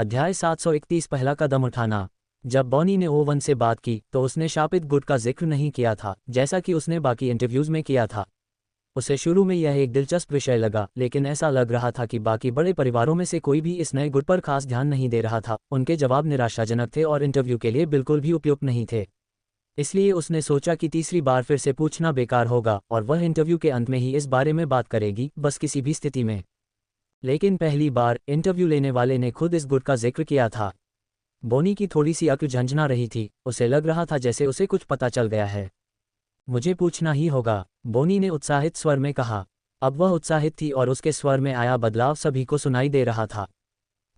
अध्याय 731 पहला कदम उठाना। जब बॉनी ने ओवन से बात की तो उसने शापित गुट का जिक्र नहीं किया था, जैसा कि उसने बाकी इंटरव्यूज़ में किया था। उसे शुरू में यह एक दिलचस्प विषय लगा, लेकिन ऐसा लग रहा था कि बाकी बड़े परिवारों में से कोई भी इस नए गुट पर खास ध्यान नहीं दे रहा था। उनके जवाब निराशाजनक थे और इंटरव्यू के लिए बिल्कुल भी उपयुक्त नहीं थे। इसलिए उसने सोचा कि तीसरी बार फिर से पूछना बेकार होगा और वह इंटरव्यू के अंत में ही इस बारे में बात करेगी, बस किसी भी स्थिति में। लेकिन पहली बार इंटरव्यू लेने वाले ने खुद इस गुट का जिक्र किया था। बोनी की थोड़ी सी अक्ल झंझना रही थी, उसे लग रहा था जैसे उसे कुछ पता चल गया है। मुझे पूछना ही होगा, बोनी ने उत्साहित स्वर में कहा। अब वह उत्साहित थी और उसके स्वर में आया बदलाव सभी को सुनाई दे रहा था।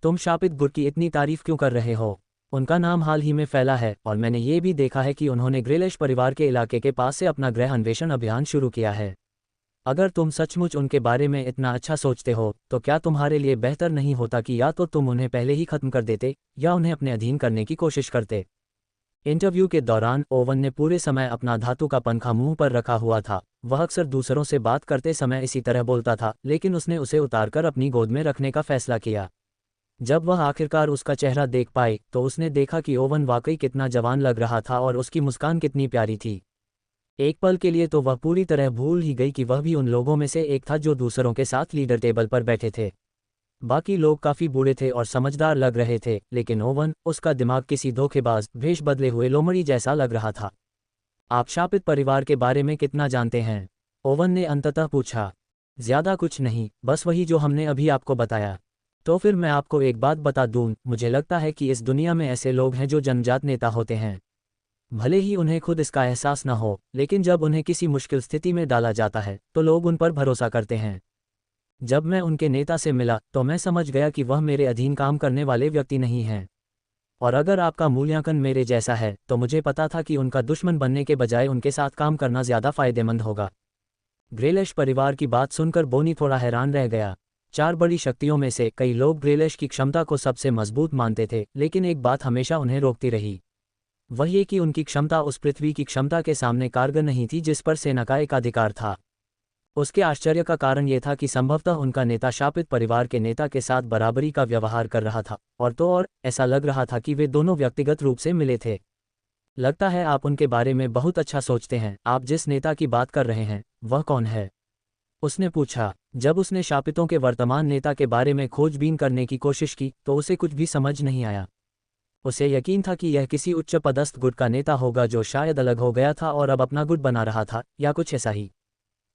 तुम शापित गुट की इतनी तारीफ क्यों कर रहे हो? उनका नाम हाल ही में फैला है और मैंने ये भी देखा है कि उन्होंने ग्रेलिश परिवार के इलाके के पास से अपना गृह अन्वेषण अभियान शुरू किया है। अगर तुम सचमुच उनके बारे में इतना अच्छा सोचते हो तो क्या तुम्हारे लिए बेहतर नहीं होता कि या तो तुम उन्हें पहले ही खत्म कर देते या उन्हें अपने अधीन करने की कोशिश करते? इंटरव्यू के दौरान ओवन ने पूरे समय अपना धातु का पंखा मुंह पर रखा हुआ था। वह अक्सर दूसरों से बात करते समय इसी तरह बोलता था, लेकिन उसने उसे उतारकर अपनी गोद में रखने का फैसला किया। जब वह आखिरकार उसका चेहरा देख पाई तो उसने देखा कि ओवन वाकई कितना जवान लग रहा था और उसकी मुस्कान कितनी प्यारी थी। एक पल के लिए तो वह पूरी तरह भूल ही गई कि वह भी उन लोगों में से एक था जो दूसरों के साथ लीडर टेबल पर बैठे थे। बाकी लोग काफ़ी बूढ़े थे और समझदार लग रहे थे, लेकिन ओवन, उसका दिमाग किसी धोखेबाज भेष बदले हुए लोमड़ी जैसा लग रहा था। आप शापित परिवार के बारे में कितना जानते हैं? ओवन ने अंततः पूछा। ज़्यादा कुछ नहीं, बस वही जो हमने अभी आपको बताया। तो फिर मैं आपको एक बात बता दूं, मुझे लगता है कि इस दुनिया में ऐसे लोग हैं जो जन्मजात नेता होते हैं। भले ही उन्हें खुद इसका एहसास न हो, लेकिन जब उन्हें किसी मुश्किल स्थिति में डाला जाता है तो लोग उन पर भरोसा करते हैं। जब मैं उनके नेता से मिला तो मैं समझ गया कि वह मेरे अधीन काम करने वाले व्यक्ति नहीं हैं। और अगर आपका मूल्यांकन मेरे जैसा है तो मुझे पता था कि उनका दुश्मन बनने के बजाय उनके साथ काम करना ज़्यादा फायदेमंद होगा। ग्रेलिश परिवार की बात सुनकर बोनी थोड़ा हैरान रह गया। 4 बड़ी शक्तियों में से कई लोग ग्रेलिश की क्षमता को सबसे मजबूत मानते थे, लेकिन एक बात हमेशा उन्हें रोकती रही। वह ये कि उनकी क्षमता उस पृथ्वी की क्षमता के सामने कारगर नहीं थी जिस पर सेना का एकाधिकार था। उसके आश्चर्य का कारण यह था कि संभवतः उनका नेता शापित परिवार के नेता के साथ बराबरी का व्यवहार कर रहा था, और ऐसा लग रहा था कि वे दोनों व्यक्तिगत रूप से मिले थे। लगता है आप उनके बारे में बहुत अच्छा सोचते हैं। आप जिस नेता की बात कर रहे हैं वह कौन है? उसने पूछा। जब उसने शापितों के वर्तमान नेता के बारे में खोजबीन करने की कोशिश की तो उसे कुछ भी समझ नहीं आया। उसे यकीन था कि यह किसी उच्च पदस्थ गुट का नेता होगा जो शायद अलग हो गया था और अब अपना गुट बना रहा था, या कुछ ऐसा ही।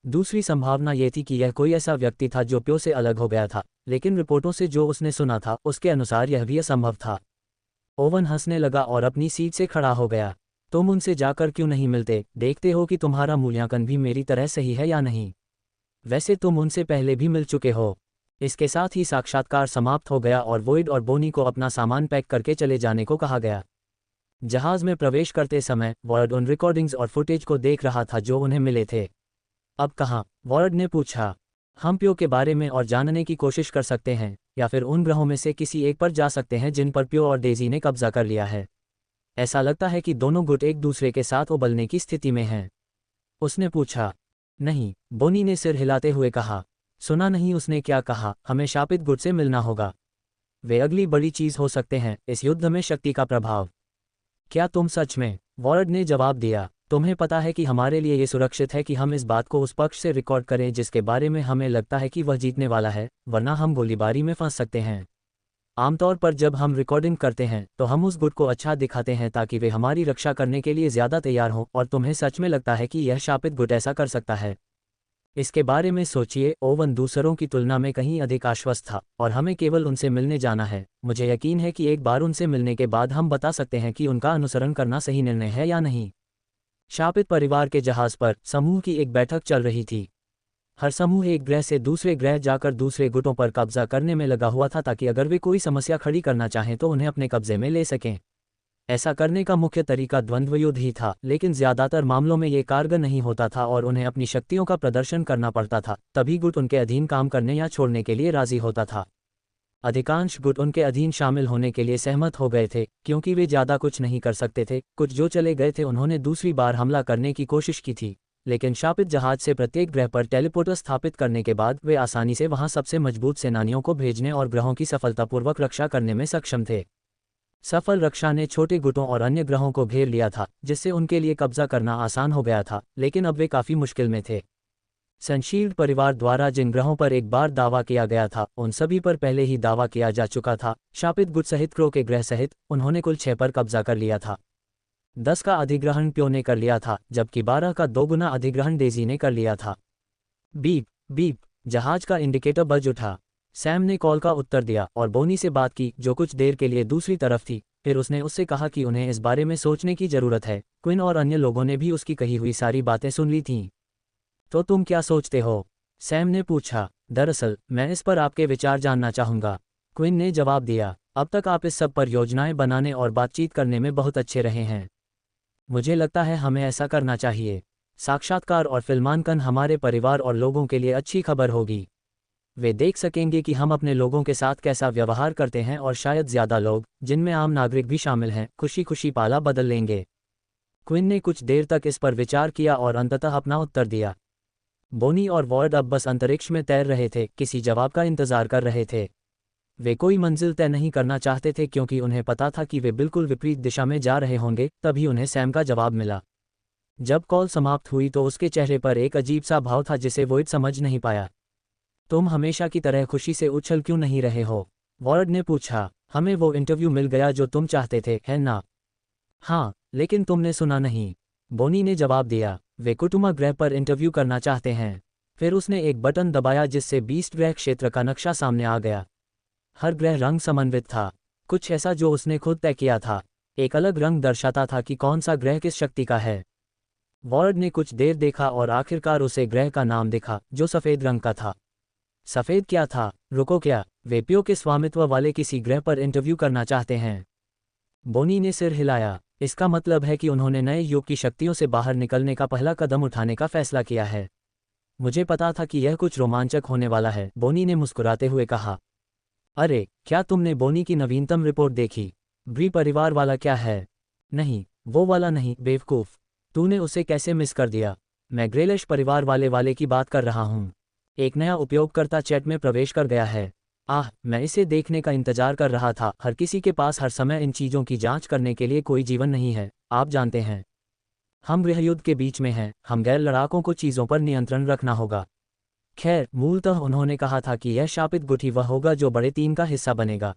दूसरी संभावना यह थी कि यह कोई ऐसा व्यक्ति था जो प्यो से अलग हो गया था, लेकिन रिपोर्टों से जो उसने सुना था उसके अनुसार यह भी असंभव था। ओवन हंसने लगा और अपनी सीट से खड़ा हो गया। तुम उनसे जाकर क्यों नहीं मिलते? देखते हो कि तुम्हारा मूल्यांकन भी मेरी तरह सही है या नहीं। वैसे तुम उनसे पहले भी मिल चुके हो। इसके साथ ही साक्षात्कार समाप्त हो गया और वोइड और बोनी को अपना सामान पैक करके चले जाने को कहा गया। जहाज में प्रवेश करते समय वॉर्ड उन रिकॉर्डिंग्स और फुटेज को देख रहा था जो उन्हें मिले थे। अब कहाँ? वॉर्ड ने पूछा। हम प्यो के बारे में और जानने की कोशिश कर सकते हैं, या फिर उन ग्रहों में से किसी एक पर जा सकते हैं जिन पर प्यो और डेजी ने कब्जा कर लिया है। ऐसा लगता है कि दोनों गुट एक दूसरे के साथ उबलने की स्थिति में हैं। उसने पूछा। नहीं, बोनी ने सिर हिलाते हुए कहा। सुना नहीं उसने क्या कहा? हमें शापित गुट से मिलना होगा। वे अगली बड़ी चीज़ हो सकते हैं इस युद्ध में, शक्ति का प्रभाव। क्या तुम सच में? वॉर्ड ने जवाब दिया। तुम्हें पता है कि हमारे लिए ये सुरक्षित है कि हम इस बात को उस पक्ष से रिकॉर्ड करें जिसके बारे में हमें लगता है कि वह जीतने वाला है, वरना हम गोलीबारी में फंस सकते हैं। आमतौर पर जब हम रिकॉर्डिंग करते हैं तो हम उस गुट को अच्छा दिखाते हैं ताकि वे हमारी रक्षा करने के लिए ज़्यादा तैयार हों, और तुम्हें सच में लगता है कि यह शापित गुट ऐसा कर सकता है? इसके बारे में सोचिए। ओवन दूसरों की तुलना में कहीं अधिक आश्वस्त था, और हमें केवल उनसे मिलने जाना है। मुझे यकीन है कि एक बार उनसे मिलने के बाद हम बता सकते हैं कि उनका अनुसरण करना सही निर्णय है या नहीं। शापित परिवार के जहाज पर समूह की एक बैठक चल रही थी। हर समूह एक ग्रह से दूसरे ग्रह जाकर दूसरे गुटों पर कब्जा करने में लगा हुआ था ताकि अगर वे कोई समस्या खड़ी करना चाहें तो उन्हें अपने कब्जे में ले सकें। ऐसा करने का मुख्य तरीका द्वंद्व युद्ध ही था, लेकिन ज़्यादातर मामलों में ये कारगर नहीं होता था और उन्हें अपनी शक्तियों का प्रदर्शन करना पड़ता था, तभी गुट उनके अधीन काम करने या छोड़ने के लिए राजी होता था। अधिकांश गुट उनके अधीन शामिल होने के लिए सहमत हो गए थे क्योंकि वे ज़्यादा कुछ नहीं कर सकते थे। कुछ जो चले गए थे उन्होंने दूसरी बार हमला करने की कोशिश की थी, लेकिन शापित जहाज से प्रत्येक ग्रह पर टेलीपोर्टर स्थापित करने के बाद वे आसानी से वहां सबसे मजबूत सेनानियों को भेजने और ग्रहों की सफलतापूर्वक रक्षा करने में सक्षम थे। सफल रक्षा ने छोटे गुटों और अन्य ग्रहों को घेर लिया था, जिससे उनके लिए कब्जा करना आसान हो गया था, लेकिन अब वे काफ़ी मुश्किल में थे। सनशील्ड परिवार द्वारा जिन ग्रहों पर एक बार दावा किया गया था उन सभी पर पहले ही दावा किया जा चुका था। शापित गुट सहित क्रो के ग्रह सहित उन्होंने कुल 6 पर कब्जा कर लिया था। 10 का अधिग्रहण प्यो ने कर लिया था, जबकि 12 का 2 गुना अधिग्रहण डेजी ने कर लिया था। बीप बीप, जहाज का इंडिकेटर बज उठा। सैम ने कॉल का उत्तर दिया और बोनी से बात की, जो कुछ देर के लिए दूसरी तरफ थी। फिर उसने उससे कहा कि उन्हें इस बारे में सोचने की ज़रूरत है। क्विन और अन्य लोगों ने भी उसकी कही हुई सारी बातें सुन ली थीं। तो तुम क्या सोचते हो? सैम ने पूछा। दरअसल मैं इस पर आपके विचार जानना चाहूँगा, क्विन ने जवाब दिया। अब तक आप इस सब पर योजनाएं बनाने और बातचीत करने में बहुत अच्छे रहे हैं। मुझे लगता है हमें ऐसा करना चाहिए। साक्षात्कार और फिल्मांकन हमारे परिवार और लोगों के लिए अच्छी खबर होगी। वे देख सकेंगे कि हम अपने लोगों के साथ कैसा व्यवहार करते हैं और शायद ज़्यादा लोग, जिनमें आम नागरिक भी शामिल हैं, खुशी खुशी पाला बदल लेंगे। क्विन ने कुछ देर तक इस पर विचार किया और अंततः अपना उत्तर दिया। बोनी और वॉर्ड अब बस अंतरिक्ष में तैर रहे थे, किसी जवाब का इंतजार कर रहे थे। वे कोई मंजिल तय नहीं करना चाहते थे क्योंकि उन्हें पता था कि वे बिल्कुल विपरीत दिशा में जा रहे होंगे। तभी उन्हें सैम का जवाब मिला। जब कॉल समाप्त हुई तो उसके चेहरे पर एक अजीब सा भाव था जिसे वॉर्ड समझ नहीं पाया। तुम हमेशा की तरह खुशी से उछल क्यों नहीं रहे हो? वॉर्ड ने पूछा। हमें वो इंटरव्यू मिल गया जो तुम चाहते थे, है ना? हाँ, लेकिन तुमने सुना नहीं, बोनी ने जवाब दिया। वे कुटुमा ग्रह पर इंटरव्यू करना चाहते हैं। फिर उसने एक बटन दबाया जिससे 20 ग्रह क्षेत्र का नक्शा सामने आ गया। हर ग्रह रंग समन्वित था, कुछ ऐसा जो उसने खुद तय किया था। एक अलग रंग दर्शाता था कि कौन सा ग्रह किस शक्ति का है। वॉर्ड ने कुछ देर देखा और आखिरकार उसे ग्रह का नाम दिखा, जो सफ़ेद रंग का था। सफ़ेद क्या था? रुको, क्या वे प्यो के स्वामित्व वाले किसी ग्रह पर इंटरव्यू करना चाहते हैं? बोनी ने सिर हिलाया। इसका मतलब है कि उन्होंने नए युग की शक्तियों से बाहर निकलने का पहला कदम उठाने का फैसला किया है। मुझे पता था कि यह कुछ रोमांचक होने वाला है, बोनी ने मुस्कुराते हुए कहा। अरे, क्या तुमने बोनी की नवीनतम रिपोर्ट देखी? ब्री परिवार वाला क्या है? नहीं, वो वाला नहीं, बेवकूफ़। तूने उसे कैसे मिस कर दिया? मैं ग्रेलिश परिवार वाले की बात कर रहा हूँ। एक नया उपयोगकर्ता चैट में प्रवेश कर गया है। मैं इसे देखने का इंतजार कर रहा था। हर किसी के पास हर समय इन चीज़ों की जांच करने के लिए कोई जीवन नहीं है, आप जानते हैं। हम गृहयुद्ध के बीच में हैं, हम गैर लड़ाकों को चीज़ों पर नियंत्रण रखना होगा। खैर, मूलतः उन्होंने कहा था कि यह शापित गुट ही वह होगा जो बड़े टीम का हिस्सा बनेगा।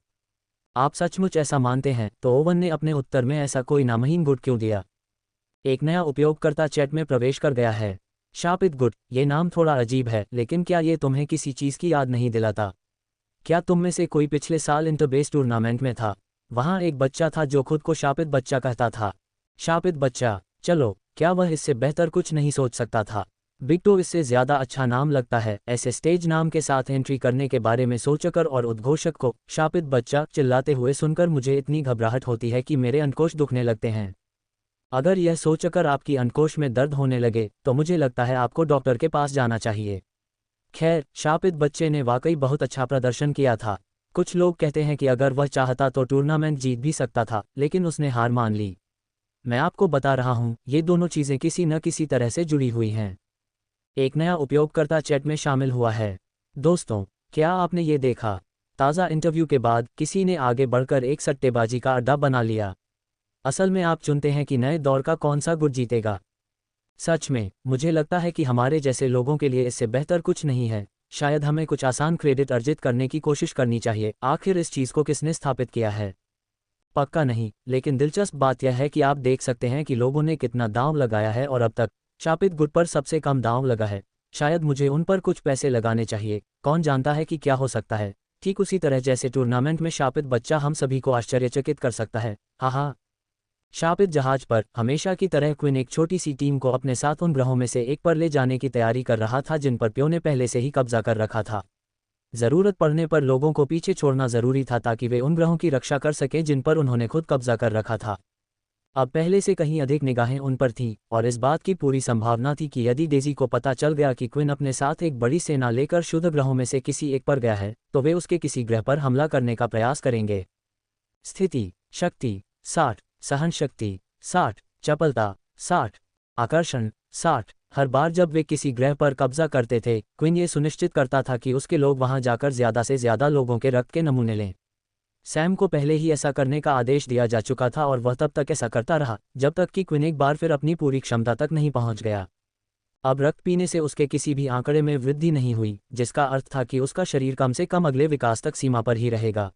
आप सचमुच ऐसा मानते हैं? तो ओवन ने अपने उत्तर में ऐसा कोई नामहीन गुट क्यों दिया? एक नया उपयोगकर्ता चैट में प्रवेश कर गया है। शापित गुट, ये नाम थोड़ा अजीब है, लेकिन क्या ये तुम्हें किसी चीज़ की याद नहीं दिलाता? क्या तुम में से कोई पिछले साल इंटरबेस टूर्नामेंट में था? वहाँ एक बच्चा था जो खुद को शापित बच्चा कहता था। शापित बच्चा? चलो, क्या वह इससे बेहतर कुछ नहीं सोच सकता था? बिट्टो इससे ज़्यादा अच्छा नाम लगता है। ऐसे स्टेज नाम के साथ एंट्री करने के बारे में सोचकर और उद्घोषक को शापित बच्चा चिल्लाते हुए सुनकर मुझे इतनी घबराहट होती है कि मेरे अंडकोश दुखने लगते हैं। अगर यह सोचकर आपकी अंडकोश में दर्द होने लगे तो मुझे लगता है आपको डॉक्टर के पास जाना चाहिए। खैर, शापित बच्चे ने वाकई बहुत अच्छा प्रदर्शन किया था। कुछ लोग कहते हैं कि अगर वह चाहता तो टूर्नामेंट जीत भी सकता था, लेकिन उसने हार मान ली। मैं आपको बता रहा हूँ, ये दोनों चीज़ें किसी न किसी तरह से जुड़ी हुई हैं। एक नया उपयोगकर्ता चैट में शामिल हुआ है। दोस्तों, क्या आपने ये देखा? ताज़ा इंटरव्यू के बाद किसी ने आगे बढ़कर एक सट्टेबाजी का अड्डा बना लिया। असल में आप चुनते हैं कि नए दौर का कौन सा गुट जीतेगा। सच में, मुझे लगता है कि हमारे जैसे लोगों के लिए इससे बेहतर कुछ नहीं है। शायद हमें कुछ आसान क्रेडिट अर्जित करने की कोशिश करनी चाहिए। आखिर इस चीज़ को किसने स्थापित किया है? पक्का नहीं, लेकिन दिलचस्प बात यह है कि आप देख सकते हैं कि लोगों ने कितना दांव लगाया है और अब तक शापित गुट पर सबसे कम दांव लगा है। शायद मुझे उन पर कुछ पैसे लगाने चाहिए। कौन जानता है कि क्या हो सकता है। ठीक उसी तरह जैसे टूर्नामेंट में शापित बच्चा हम सभी को आश्चर्यचकित कर सकता है। हाँ। शापित जहाज पर हमेशा की तरह क्विन एक छोटी सी टीम को अपने साथ उन ग्रहों में से एक पर ले जाने की तैयारी कर रहा था जिन पर प्यो ने पहले से ही कब्जा कर रखा था। ज़रूरत पड़ने पर लोगों को पीछे छोड़ना ज़रूरी था ताकि वे उन ग्रहों की रक्षा कर सकें जिन पर उन्होंने खुद कब्जा कर रखा था। अब पहले से कहीं अधिक निगाहें उन पर थीं और इस बात की पूरी संभावना थी कि यदि डेज़ी को पता चल गया कि क्विन अपने साथ एक बड़ी सेना लेकर शुद्ध ग्रहों में से किसी एक पर गया है तो वे उसके किसी ग्रह पर हमला करने का प्रयास करेंगे। स्थिति, शक्ति 60, सहन शक्ति 60, चपलता 60, आकर्षण 60, हर बार जब वे किसी ग्रह पर कब्जा करते थे, क्विन ये सुनिश्चित करता था कि उसके लोग वहां जाकर ज्यादा से ज्यादा लोगों के रक्त के नमूने लें। सैम को पहले ही ऐसा करने का आदेश दिया जा चुका था और वह तब तक ऐसा करता रहा जब तक कि क्विन एक बार फिर अपनी पूरी क्षमता तक नहीं पहुंच गया। अब रक्त पीने से उसके किसी भी आंकड़े में वृद्धि नहीं हुई, जिसका अर्थ था कि उसका शरीर कम से कम अगले विकास तक सीमा पर ही रहेगा।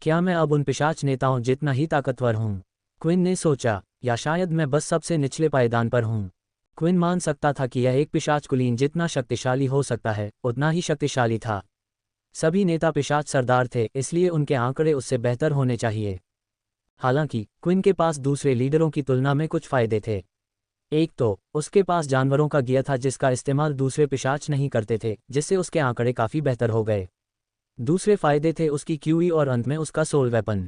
क्या मैं अब उन पिशाच नेताओं जितना ही ताकतवर हूँ? क्विन ने सोचा, या शायद मैं बस सबसे निचले पायदान पर हूँ। क्विन मान सकता था कि यह एक पिशाच कुलीन जितना शक्तिशाली हो सकता है उतना ही शक्तिशाली था। सभी नेता पिशाच सरदार थे, इसलिए उनके आंकड़े उससे बेहतर होने चाहिए। हालांकि क्विन के पास दूसरे लीडरों की तुलना में कुछ फायदे थे। एक तो उसके पास जानवरों का गियर था जिसका इस्तेमाल दूसरे पिशाच नहीं करते थे, जिससे उसके आंकड़े काफ़ी बेहतर हो गए। दूसरे फायदे थे उसकी क्यूई और अंत में उसका सोल वेपन।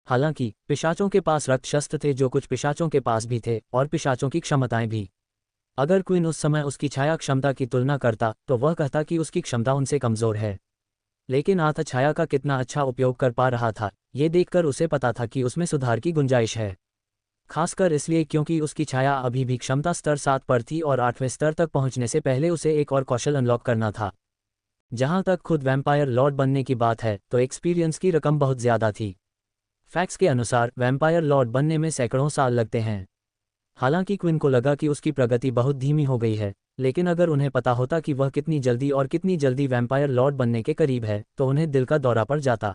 हालांकि पिशाचों के पास रक्त शस्त्र थे जो कुछ पिशाचों के पास भी थे, और पिशाचों की क्षमताएं भी। अगर क्विन उस समय उसकी छाया क्षमता की तुलना करता तो वह कहता कि उसकी क्षमता उनसे कमज़ोर है। लेकिन आथा छाया का कितना अच्छा उपयोग कर पा रहा था, ये देखकर उसे पता था कि उसमें सुधार की गुंजाइश है। खासकर इसलिए क्योंकि उसकी छाया अभी भी क्षमता स्तर 7 पर थी और 8वें स्तर तक पहुंचने से पहले उसे एक और कौशल अनलॉक करना था। जहां तक खुद वैम्पायर लॉर्ड बनने की बात है तो एक्सपीरियंस की रकम बहुत ज़्यादा थी। फैक्ट्स के अनुसार वैम्पायर लॉर्ड बनने में सैकड़ों साल लगते हैं। हालांकि क्विन को लगा कि उसकी प्रगति बहुत धीमी हो गई है, लेकिन अगर उन्हें पता होता कि वह कितनी जल्दी वैम्पायर लॉर्ड बनने के करीब है तो उन्हें दिल का दौरा पड़ जाता।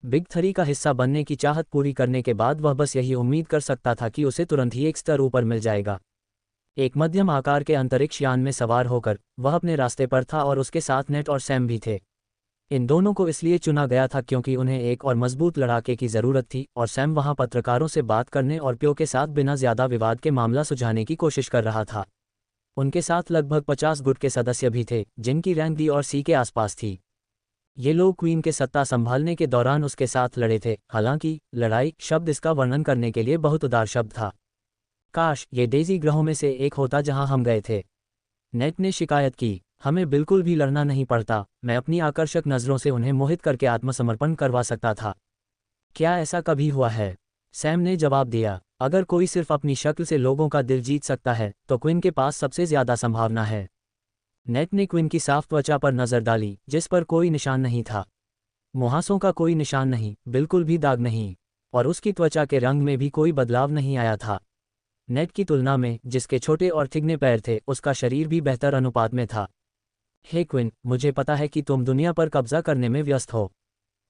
बिग 3 का हिस्सा बनने की चाहत पूरी करने के बाद वह बस यही उम्मीद कर सकता था कि उसे तुरंत ही एक स्तर ऊपर मिल जाएगा। एक मध्यम आकार के अंतरिक्ष यान में सवार होकर वह अपने रास्ते पर था और उसके साथ नेट और सैम भी थे। इन दोनों को इसलिए चुना गया था क्योंकि उन्हें एक और मजबूत लड़ाके की ज़रूरत थी, और सैम वहां पत्रकारों से बात करने और प्यो के साथ बिना ज़्यादा विवाद के मामला सुलझाने की कोशिश कर रहा था। उनके साथ लगभग 50 गुट के सदस्य भी थे जिनकी रैंक डी और सी के आसपास थी। ये लोग क्वीन के सत्ता संभालने के दौरान उसके साथ लड़े थे। हालांकि लड़ाई शब्द इसका वर्णन करने के लिए बहुत उदार शब्द था। काश ये डेज़ी ग्रहों में से एक होता जहां हम गए थे, नेट ने शिकायत की। हमें बिल्कुल भी लड़ना नहीं पड़ता, मैं अपनी आकर्षक नज़रों से उन्हें मोहित करके आत्मसमर्पण करवा सकता था। क्या ऐसा कभी हुआ है? सैम ने जवाब दिया, अगर कोई सिर्फ अपनी शक्ल से लोगों का दिल जीत सकता है तो क्विन के पास सबसे ज़्यादा संभावना है। नेट ने क्विन की साफ त्वचा पर नज़र डाली जिस पर कोई निशान नहीं था। मुहासों का कोई निशान नहीं, बिल्कुल भी दाग नहीं, और उसकी त्वचा के रंग में भी कोई बदलाव नहीं आया था। नेट की तुलना में जिसके छोटे और थिगने पैर थे उसका शरीर भी बेहतर अनुपात में था। हे क्विन, मुझे पता है कि तुम दुनिया पर कब्जा करने में व्यस्त हो,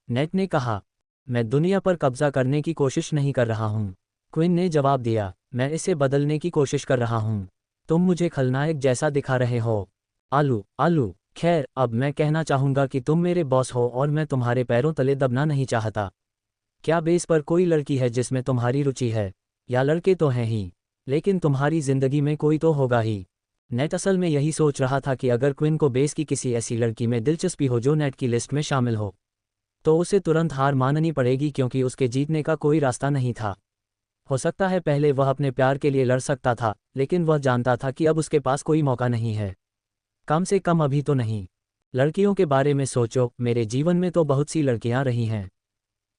नेट ने कहा। मैं दुनिया पर कब्जा करने की कोशिश नहीं कर रहा हूँ, क्विन ने जवाब दिया, मैं इसे बदलने की कोशिश कर रहा हूँ। तुम मुझे खलनायक जैसा दिखा रहे हो। आलू आलू खैर, अब मैं कहना चाहूँगा कि तुम मेरे बॉस हो और मैं तुम्हारे पैरों तले दबना नहीं चाहता। क्या बेस पर कोई लड़की है जिसमें तुम्हारी रुचि है? या लड़के तो हैं ही, लेकिन तुम्हारी जिंदगी में कोई तो होगा ही। नेट असल में यही सोच रहा था कि अगर क्विन को बेस की किसी ऐसी लड़की में दिलचस्पी हो जो नेट की लिस्ट में शामिल हो तो उसे तुरंत हार माननी पड़ेगी क्योंकि उसके जीतने का कोई रास्ता नहीं था। हो सकता है पहले वह अपने प्यार के लिए लड़ सकता था, लेकिन वह जानता था कि अब उसके पास कोई मौका नहीं है, कम से कम अभी तो नहीं। लड़कियों के बारे में सोचो, मेरे जीवन में तो बहुत सी लड़कियां रही हैं,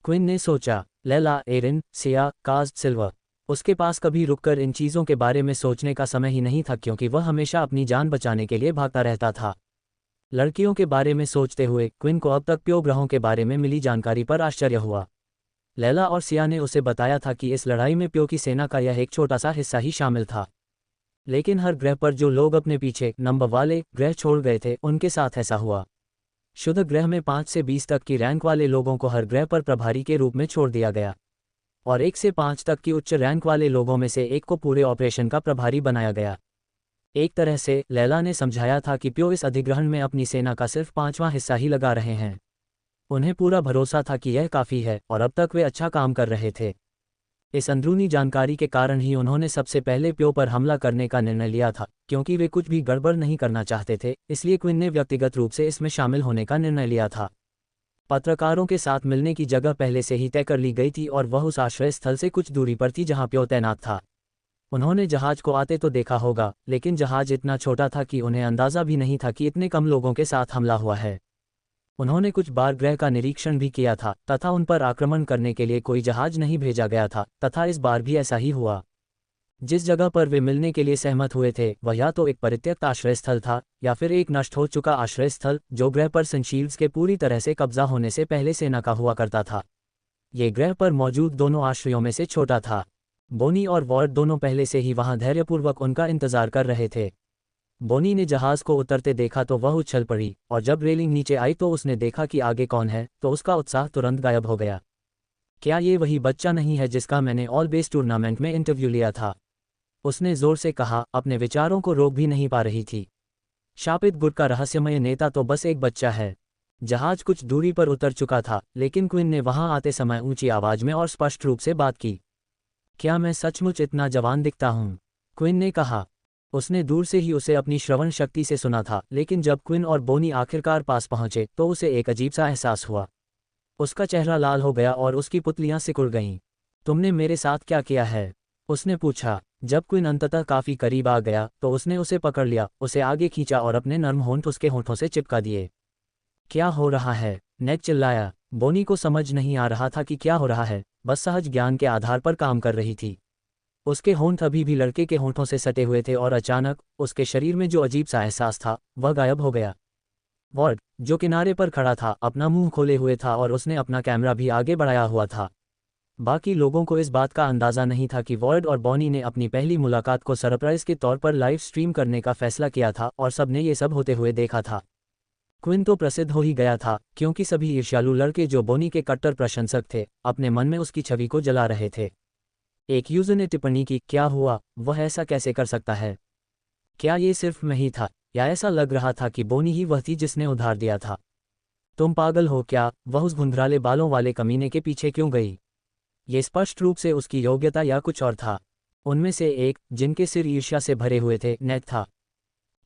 क्विन ने सोचा। लैला, एरिन, सिया, काज, सिल्वर। उसके पास कभी रुककर इन चीज़ों के बारे में सोचने का समय ही नहीं था क्योंकि वह हमेशा अपनी जान बचाने के लिए भागता रहता था। लड़कियों के बारे में सोचते हुए क्विन को अब तक प्यो ग्रहों के बारे में मिली जानकारी पर आश्चर्य हुआ। लैला और सिया ने उसे बताया था कि इस लड़ाई में प्यो की सेना का यह एक छोटा सा हिस्सा ही शामिल था, लेकिन हर ग्रह पर जो लोग अपने पीछे नंबर वाले ग्रह छोड़ गए थे उनके साथ ऐसा हुआ। शुद्ध ग्रह में 5 से 20 तक की रैंक वाले लोगों को हर ग्रह पर प्रभारी के रूप में छोड़ दिया गया, और 1 से 5 तक की उच्च रैंक वाले लोगों में से एक को पूरे ऑपरेशन का प्रभारी बनाया गया। एक तरह से लैला ने समझाया था कि प्यो इस अधिग्रहण में अपनी सेना का सिर्फ 5वां हिस्सा ही लगा रहे हैं। उन्हें पूरा भरोसा था कि यह काफ़ी है और अब तक वे अच्छा काम कर रहे थे। इस अंदरूनी जानकारी के कारण ही उन्होंने सबसे पहले प्यो पर हमला करने का निर्णय लिया था, क्योंकि वे कुछ भी गड़बड़ नहीं करना चाहते थे। इसलिए क्विन ने व्यक्तिगत रूप से इसमें शामिल होने का निर्णय लिया था। पत्रकारों के साथ मिलने की जगह पहले से ही तय कर ली गई थी और वह उस आश्रय स्थल से कुछ दूरी पर थी जहां प्यो तैनात था। उन्होंने जहाज को आते तो देखा होगा, लेकिन जहाज इतना छोटा था कि उन्हें अंदाज़ा भी नहीं था कि इतने कम लोगों के साथ हमला हुआ है। उन्होंने कुछ बार ग्रह का निरीक्षण भी किया था तथा उन पर आक्रमण करने के लिए कोई जहाज नहीं भेजा गया था, तथा इस बार भी ऐसा ही हुआ। जिस जगह पर वे मिलने के लिए सहमत हुए थे वह या तो एक परित्यक्त आश्रय स्थल था या फिर एक नष्ट हो चुका आश्रय स्थल जो ग्रह पर सनशील्ड्स के पूरी तरह से कब्जा होने से पहले सेना का हुआ करता था। ये ग्रह पर मौजूद दोनों आश्रयों में से छोटा था। बोनी और वॉर्ड दोनों पहले से ही वहां धैर्यपूर्वक उनका इंतजार कर रहे थे। बोनी ने जहाज को उतरते देखा तो वह उछल पड़ी, और जब रेलिंग नीचे आई तो उसने देखा कि आगे कौन है तो उसका उत्साह तुरंत गायब हो गया। क्या ये वही बच्चा नहीं है जिसका मैंने ऑल बेस टूर्नामेंट में इंटरव्यू लिया था? उसने जोर से कहा, अपने विचारों को रोक भी नहीं पा रही थी। शापित गुट का रहस्यमय नेता तो बस एक बच्चा है। जहाज कुछ दूरी पर उतर चुका था, लेकिन क्विन ने वहां आते समय ऊंची आवाज में और स्पष्ट रूप से बात की। क्या मैं सचमुच इतना जवान दिखता हूं? क्विन ने कहा। उसने दूर से ही उसे अपनी श्रवण शक्ति से सुना था, लेकिन जब क्विन और बोनी आखिरकार पास पहुंचे तो उसे एक अजीब सा एहसास हुआ। उसका चेहरा लाल हो गया और उसकी पुतलियां सिकुड़ गईं। तुमने मेरे साथ क्या किया है? उसने पूछा। जब क्विन अंततः काफी करीब आ गया तो उसने उसे पकड़ लिया, उसे आगे खींचा और अपने नर्म होंठ उसके होंठों से चिपका दिए। क्या हो रहा है? नेड चिल्लाया। बोनी को समझ नहीं आ रहा था कि क्या हो रहा है, बस सहज ज्ञान के आधार पर काम कर रही थी। उसके होंठ अभी भी लड़के के होंठों से सटे हुए थे और अचानक उसके शरीर में जो अजीब सा एहसास था वह गायब हो गया। वॉर्ड, जो किनारे पर खड़ा था, अपना मुंह खोले हुए था और उसने अपना कैमरा भी आगे बढ़ाया हुआ था। बाकी लोगों को इस बात का अंदाज़ा नहीं था कि वॉर्ड और बॉनी ने अपनी पहली मुलाकात को सरप्राइज के तौर पर लाइव स्ट्रीम करने का फैसला किया था और सबने ये सब होते हुए देखा था। क्विन तो प्रसिद्ध हो ही गया था, क्योंकि सभी ईर्ष्यालु लड़के जो बोनी के कट्टर प्रशंसक थे अपने मन में उसकी छवि को जला रहे थे। एक यूजर ने टिप्पणी की, क्या हुआ, वह ऐसा कैसे कर सकता है? क्या ये सिर्फ मैं ही था, या ऐसा लग रहा था कि बोनी ही वह थी जिसने उधार दिया था? तुम पागल हो क्या? वह उस धुंधराले बालों वाले कमीने के पीछे क्यों गई? ये स्पष्ट रूप से उसकी योग्यता या कुछ और था। उनमें से एक, जिनके सिर ईर्ष्या से भरे हुए थे, नेड था।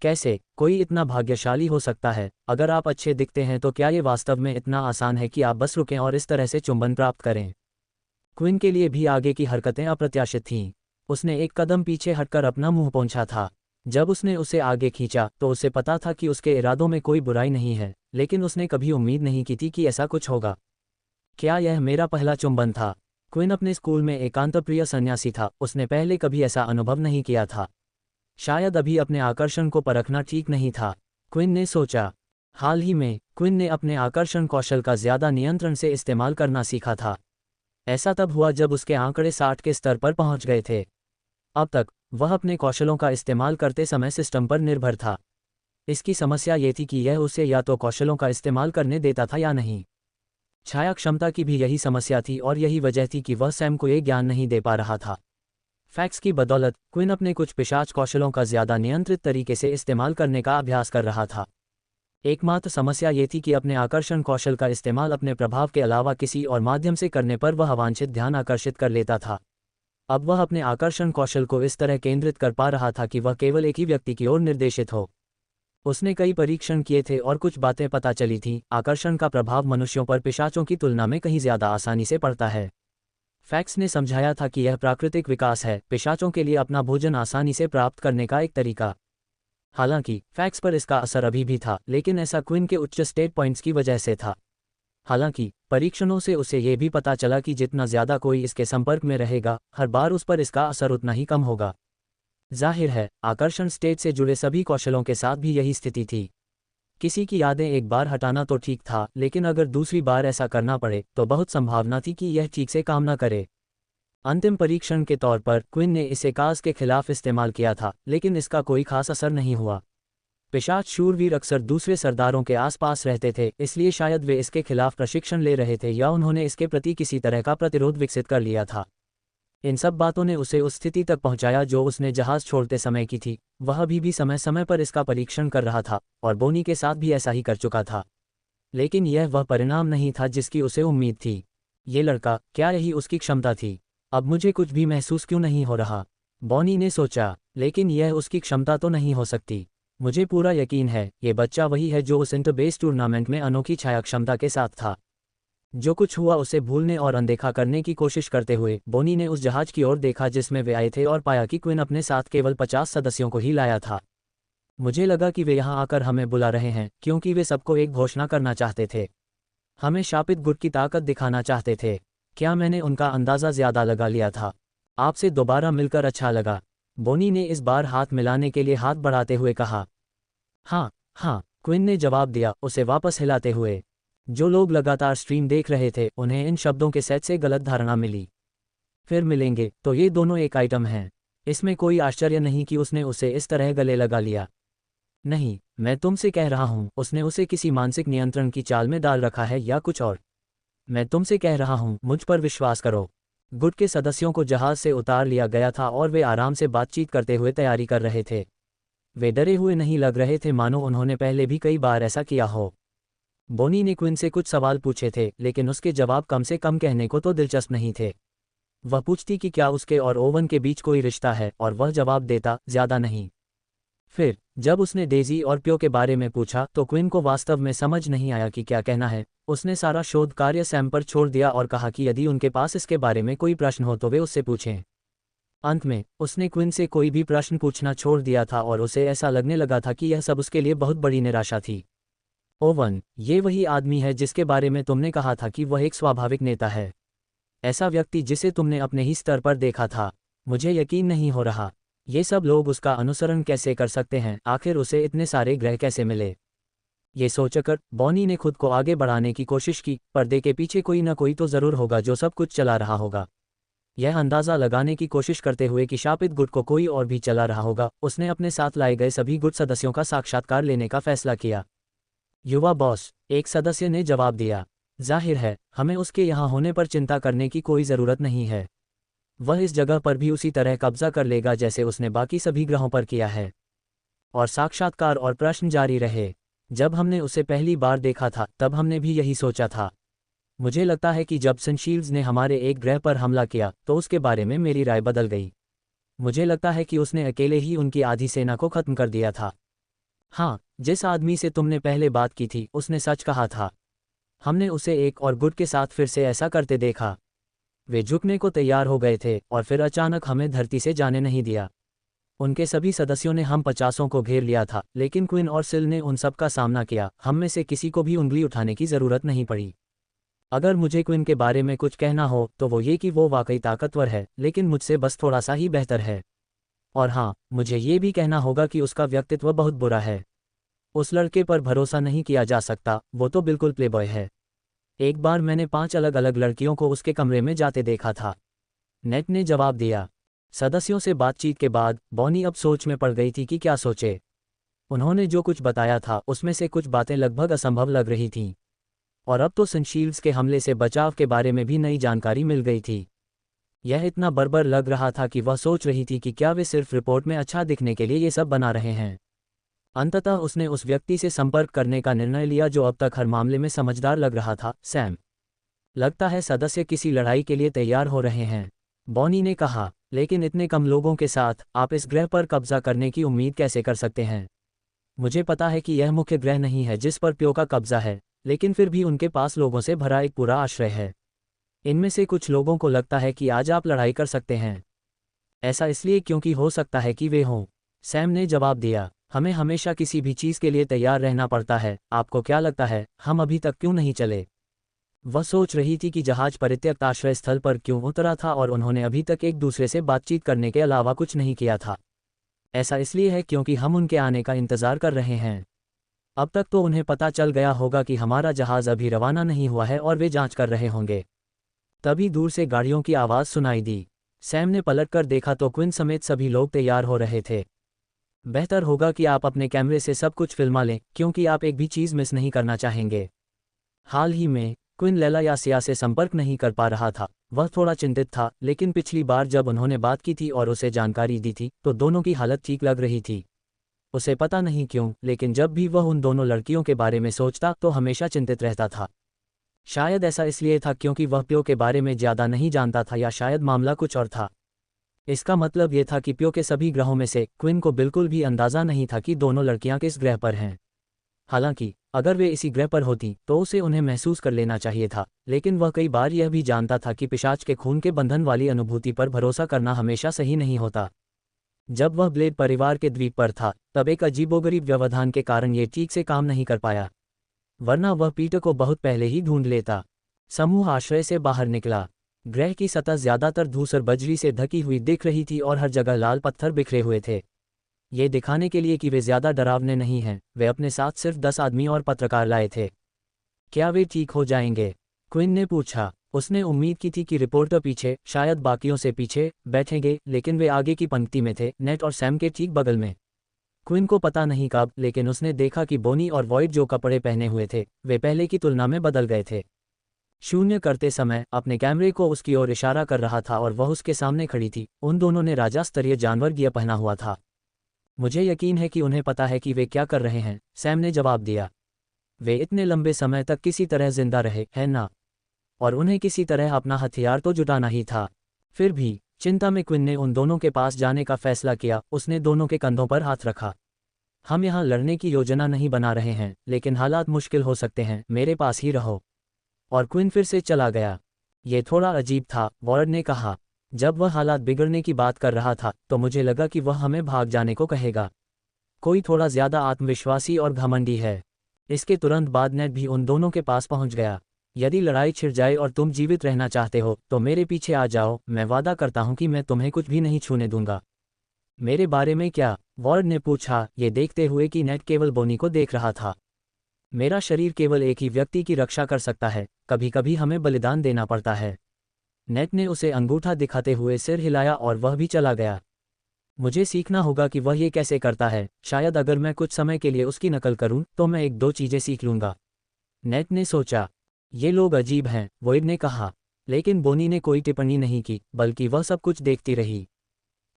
कैसे कोई इतना भाग्यशाली हो सकता है? अगर आप अच्छे दिखते हैं तो क्या ये वास्तव में इतना आसान है कि आप बस रुकें और इस तरह से चुंबन प्राप्त करें? क्विन के लिए भी आगे की हरकतें अप्रत्याशित थीं। उसने एक कदम पीछे हटकर अपना मुंह पोंछा था। जब उसने उसे आगे खींचा तो उसे पता था कि उसके इरादों में कोई बुराई नहीं है, लेकिन उसने कभी उम्मीद नहीं की थी कि ऐसा कुछ होगा। क्या यह मेरा पहला चुंबन था? क्विन अपने स्कूल में एकांतप्रिय सन्यासी था, उसने पहले कभी ऐसा अनुभव नहीं किया था। शायद अभी अपने आकर्षण को परखना ठीक नहीं था, क्विन ने सोचा। हाल ही में क्विन ने अपने आकर्षण कौशल का ज्यादा नियंत्रण से इस्तेमाल करना सीखा था। ऐसा तब हुआ जब उसके आंकड़े 60 के स्तर पर पहुंच गए थे। अब तक वह अपने कौशलों का इस्तेमाल करते समय सिस्टम पर निर्भर था। इसकी समस्या ये थी कि यह उसे या तो कौशलों का इस्तेमाल करने देता था या नहीं। छाया क्षमता की भी यही समस्या थी और यही वजह थी कि वह सैम को ये ज्ञान नहीं दे पा रहा था। फैक्स की बदौलत क्विन अपने कुछ पिशाच कौशलों का ज्यादा नियंत्रित तरीके से इस्तेमाल करने का अभ्यास कर रहा था। एकमात्र समस्या ये थी कि अपने आकर्षण कौशल का इस्तेमाल अपने प्रभाव के अलावा किसी और माध्यम से करने पर वह अवांछित ध्यान आकर्षित कर लेता था। अब वह अपने आकर्षण कौशल को इस तरह केंद्रित कर पा रहा था कि वह केवल एक ही व्यक्ति की ओर निर्देशित हो। उसने कई परीक्षण किए थे और कुछ बातें पता चली थीं। आकर्षण का प्रभाव मनुष्यों पर पिशाचों की तुलना में कहीं ज्यादा आसानी से पड़ता है। फैक्स ने समझाया था कि यह प्राकृतिक विकास है, पिशाचों के लिए अपना भोजन आसानी से प्राप्त करने का एक तरीका। हालांकि फैक्स पर इसका असर अभी भी था, लेकिन ऐसा क्विन के उच्च स्टेट पॉइंट्स की वजह से था। हालांकि परीक्षणों से उसे यह भी पता चला कि जितना ज्यादा कोई इसके संपर्क में रहेगा, हर बार उस पर इसका असर उतना ही कम होगा। जाहिर है, आकर्षण स्टेट से जुड़े सभी कौशलों के साथ भी यही स्थिति थी। किसी की यादें एक बार हटाना तो ठीक था, लेकिन अगर दूसरी बार ऐसा करना पड़े तो बहुत संभावना थी कि यह ठीक से काम न करे। अंतिम परीक्षण के तौर पर क्विन ने इसे काज के खिलाफ इस्तेमाल किया था, लेकिन इसका कोई खास असर नहीं हुआ। पिशाच शूरवीर अक्सर दूसरे सरदारों के आसपास रहते थे, इसलिए शायद वे इसके खिलाफ प्रशिक्षण ले रहे थे या उन्होंने इसके प्रति किसी तरह का प्रतिरोध विकसित कर लिया था। इन सब बातों ने उसे उस स्थिति तक पहुंचाया जो उसने जहाज छोड़ते समय की थी। वह अभी भी समय समय पर इसका परीक्षण कर रहा था और बोनी के साथ भी ऐसा ही कर चुका था, लेकिन यह वह परिणाम नहीं था जिसकी उसे उम्मीद थी। ये लड़का, क्या यही उसकी क्षमता थी? अब मुझे कुछ भी महसूस क्यों नहीं हो रहा? बॉनी ने सोचा। लेकिन यह उसकी क्षमता तो नहीं हो सकती। मुझे पूरा यकीन है ये बच्चा वही है जो उस इंटर-बेस टूर्नामेंट में अनोखी छाया क्षमता के साथ था। जो कुछ हुआ उसे भूलने और अनदेखा करने की कोशिश करते हुए बोनी ने उस जहाज की ओर देखा जिसमें वे आए थे और पाया कि क्विन अपने साथ केवल 50 सदस्यों को ही लाया था। मुझे लगा कि वे यहाँ आकर हमें बुला रहे हैं क्योंकि वे सबको एक घोषणा करना चाहते थे। हमें शापित गुट की ताकत दिखाना चाहते थे। क्या मैंने उनका अंदाज़ा ज़्यादा लगा लिया था? आपसे दोबारा मिलकर अच्छा लगा। बोनी ने इस बार हाथ मिलाने के लिए हाथ बढ़ाते हुए कहा। हाँ हाँ, क्विन ने जवाब दिया, उसे वापस हिलाते हुए। जो लोग लगातार स्ट्रीम देख रहे थे उन्हें इन शब्दों के सेट से गलत धारणा मिली। फिर मिलेंगे तो ये दोनों एक आइटम हैं। इसमें कोई आश्चर्य नहीं कि उसने उसे इस तरह गले लगा लिया। नहीं, मैं तुमसे कह रहा हूँ, उसने उसे किसी मानसिक नियंत्रण की चाल में डाल रखा है या कुछ और। मैं तुमसे कह रहा हूँ, मुझ पर विश्वास करो। गुट के सदस्यों को जहाज से उतार लिया गया था और वे आराम से बातचीत करते हुए तैयारी कर रहे थे। वे डरे हुए नहीं लग रहे थे, मानो उन्होंने पहले भी कई बार ऐसा किया हो। बोनी ने क्विन से कुछ सवाल पूछे थे, लेकिन उसके जवाब कम से कम कहने को तो दिलचस्प नहीं थे। वह पूछती कि क्या उसके और ओवन के बीच कोई रिश्ता है, और वह जवाब देता, ज्यादा नहीं। फिर जब उसने डेजी और प्यो के बारे में पूछा तो क्विन को वास्तव में समझ नहीं आया कि क्या कहना है। उसने सारा शोध कार्य सैम पर छोड़ दिया और कहा कि यदि उनके पास इसके बारे में कोई प्रश्न हो तो वे उससे पूछें। अंत में उसने क्विन से कोई भी प्रश्न पूछना छोड़ दिया था और उसे ऐसा लगने लगा था कि यह सब उसके लिए बहुत बड़ी निराशा थी। ओवन, ये वही आदमी है जिसके बारे में तुमने कहा था कि वह एक स्वाभाविक नेता है। ऐसा व्यक्ति जिसे तुमने अपने ही स्तर पर देखा था। मुझे यकीन नहीं हो रहा। ये सब लोग उसका अनुसरण कैसे कर सकते हैं? आखिर उसे इतने सारे ग्रह कैसे मिले? ये सोचकर बॉनी ने खुद को आगे बढ़ाने की कोशिश की। पर्दे के पीछे कोई न कोई तो जरूर होगा जो सब कुछ चला रहा होगा। यह अंदाज़ा लगाने की कोशिश करते हुए कि शापित गुट को कोई और भी चला रहा होगा, उसने अपने साथ लाए गए सभी गुट सदस्यों का साक्षात्कार लेने का फैसला किया। युवा बॉस, एक सदस्य ने जवाब दिया। जाहिर है, हमें उसके यहाँ होने पर चिंता करने की कोई ज़रूरत नहीं है। वह इस जगह पर भी उसी तरह कब्जा कर लेगा जैसे उसने बाकी सभी ग्रहों पर किया है। और साक्षात्कार और प्रश्न जारी रहे। जब हमने उसे पहली बार देखा था तब हमने भी यही सोचा था। मुझे लगता है कि जब सनशील्ड्स ने हमारे एक ग्रह पर हमला किया तो उसके बारे में मेरी राय बदल गई। मुझे लगता है कि उसने अकेले ही उनकी आधी सेना को खत्म कर दिया था। हाँ, जिस आदमी से तुमने पहले बात की थी उसने सच कहा था। हमने उसे एक और गुट के साथ फिर से ऐसा करते देखा। वे झुकने को तैयार हो गए थे और फिर अचानक हमें धरती से जाने नहीं दिया। उनके सभी सदस्यों ने हम 50 को घेर लिया था, लेकिन क्विन और सिल ने उन सब का सामना किया। हम में से किसी को भी उंगली उठाने की ज़रूरत नहीं पड़ी। अगर मुझे क्विन के बारे में कुछ कहना हो तो वो ये कि वो वाकई ताकतवर है, लेकिन मुझसे बस थोड़ा सा ही बेहतर है। और हाँ, मुझे ये भी कहना होगा कि उसका व्यक्तित्व बहुत बुरा है। उस लड़के पर भरोसा नहीं किया जा सकता, वो तो बिल्कुल प्लेबॉय है। एक बार मैंने 5 अलग अलग लड़कियों को उसके कमरे में जाते देखा था। नेट ने जवाब दिया। सदस्यों से बातचीत के बाद बॉनी अब सोच में पड़ गई थी कि क्या सोचे। उन्होंने जो कुछ बताया था उसमें से कुछ बातें लगभग असंभव लग रही थीं। और अब तो सनशील्ड्स के हमले से बचाव के बारे में भी नई जानकारी मिल गई थी। यह इतना बर्बर लग रहा था कि वह सोच रही थी कि क्या वे सिर्फ रिपोर्ट में अच्छा दिखने के लिए ये सब बना रहे हैं। अंततः उसने उस व्यक्ति से संपर्क करने का निर्णय लिया जो अब तक हर मामले में समझदार लग रहा था, सैम। लगता है सदस्य किसी लड़ाई के लिए तैयार हो रहे हैं, बॉनी ने कहा। लेकिन इतने कम लोगों के साथ आप इस ग्रह पर कब्जा करने की उम्मीद कैसे कर सकते हैं? मुझे पता है कि यह मुख्य ग्रह नहीं है जिस पर प्यो का कब्जा है, लेकिन फिर भी उनके पास लोगों से भरा एक पूरा आश्रय है। इनमें से कुछ लोगों को लगता है कि आज आप लड़ाई कर सकते हैं। ऐसा इसलिए क्योंकि हो सकता है कि वे हों, सैम ने जवाब दिया। हमें हमेशा किसी भी चीज़ के लिए तैयार रहना पड़ता है। आपको क्या लगता है हम अभी तक क्यों नहीं चले? वह सोच रही थी कि जहाज परित्यक्त आश्रय स्थल पर क्यों उतरा था और उन्होंने अभी तक एक दूसरे से बातचीत करने के अलावा कुछ नहीं किया था। ऐसा इसलिए है क्योंकि हम उनके आने का इंतज़ार कर रहे हैं। अब तक तो उन्हें पता चल गया होगा कि हमारा जहाज अभी रवाना नहीं हुआ है और वे जांच कर रहे होंगे। तभी दूर से गाड़ियों की आवाज़ सुनाई दी। सैम ने पलटकर देखा तो क्विन समेत सभी लोग तैयार हो रहे थे। बेहतर होगा कि आप अपने कैमरे से सब कुछ फिल्मा लें, क्योंकि आप एक भी चीज़ मिस नहीं करना चाहेंगे। हाल ही में क्विन लैला यासिया से संपर्क नहीं कर पा रहा था। वह थोड़ा चिंतित था, लेकिन पिछली बार जब उन्होंने बात की थी और उसे जानकारी दी थी तो दोनों की हालत ठीक लग रही थी। उसे पता नहीं क्यों, लेकिन जब भी वह उन दोनों लड़कियों के बारे में सोचता तो हमेशा चिंतित रहता था। शायद ऐसा इसलिए था क्योंकि वह प्यो के बारे में ज़्यादा नहीं जानता था, या शायद मामला कुछ और था। इसका मतलब ये था कि प्यो के सभी ग्रहों में से क्विन को बिल्कुल भी अंदाज़ा नहीं था कि दोनों लड़कियां किस ग्रह पर हैं। हालांकि अगर वे इसी ग्रह पर होती तो उसे उन्हें महसूस कर लेना चाहिए था, लेकिन वह कई बार यह भी जानता था कि पिशाच के खून के बंधन वाली अनुभूति पर भरोसा करना हमेशा सही नहीं होता। जब वह ब्लेड परिवार के द्वीप पर था तब एक अजीबोगरीब व्यवधान के कारण ये ठीक से काम नहीं कर पाया, वरना वह पीटर को बहुत पहले ही ढूंढ लेता। समूह आश्रय से बाहर निकला। ग्रह की सतह ज्यादातर धूसर बजरी से ढकी हुई दिख रही थी और हर जगह लाल पत्थर बिखरे हुए थे। ये दिखाने के लिए कि वे ज्यादा डरावने नहीं हैं, वे अपने साथ सिर्फ 10 आदमी और पत्रकार लाए थे। क्या वे ठीक हो जाएंगे? क्विन ने पूछा। उसने उम्मीद की थी कि रिपोर्टर पीछे, शायद बाकियों से पीछे, बैठेंगे, लेकिन वे आगे की पंक्ति में थे, नेट और सैम के ठीक बगल में। क्विन को पता नहीं कब, लेकिन उसने देखा कि बोनी और वॉइड जो कपड़े पहने हुए थे, वे पहले की तुलना में बदल गए थे। शून्य करते समय अपने कैमरे को उसकी ओर इशारा कर रहा था और वह उसके सामने खड़ी थी। उन दोनों ने राजा स्तरीय जानवर गियर पहना हुआ था। मुझे यकीन है कि उन्हें पता है कि वे क्या कर रहे हैं, सैम ने जवाब दिया। वे इतने लंबे समय तक किसी तरह जिंदा रहे, है ना? और उन्हें किसी तरह अपना हथियार तो जुटाना ही था। फिर भी चिंता में क्विन ने उन दोनों के पास जाने का फैसला किया। उसने दोनों के कंधों पर हाथ रखा। हम यहाँ लड़ने की योजना नहीं बना रहे हैं, लेकिन हालात मुश्किल हो सकते हैं, मेरे पास ही रहो। और क्विन फिर से चला गया। ये थोड़ा अजीब था, वॉर्ड ने कहा। जब वह हालात बिगड़ने की बात कर रहा था तो मुझे लगा कि वह हमें भाग जाने को कहेगा। कोई थोड़ा ज्यादा आत्मविश्वासी और घमंडी है। इसके तुरंत बाद नेट भी उन दोनों के पास पहुंच गया। यदि लड़ाई छिड़ जाए और तुम जीवित रहना चाहते हो तो मेरे पीछे आ जाओ, मैं वादा करता हूं कि मैं तुम्हें कुछ भी नहीं छूने दूंगा। मेरे बारे में क्या? वॉर्ड ने पूछा, ये देखते हुए कि नेट केवल बोनी को देख रहा था। मेरा शरीर केवल एक ही व्यक्ति की रक्षा कर सकता है, कभी कभी हमें बलिदान देना पड़ता है। नेट ने उसे अंगूठा दिखाते हुए सिर हिलाया और वह भी चला गया। मुझे सीखना होगा कि वह ये कैसे करता है। शायद अगर मैं कुछ समय के लिए उसकी नकल करूं तो मैं एक दो चीजें सीख लूंगा। नेट ने सोचा। ये लोग अजीब हैं, वॉइड ने कहा। लेकिन बोनी ने कोई टिप्पणी नहीं की, बल्कि वह सब कुछ देखती रही।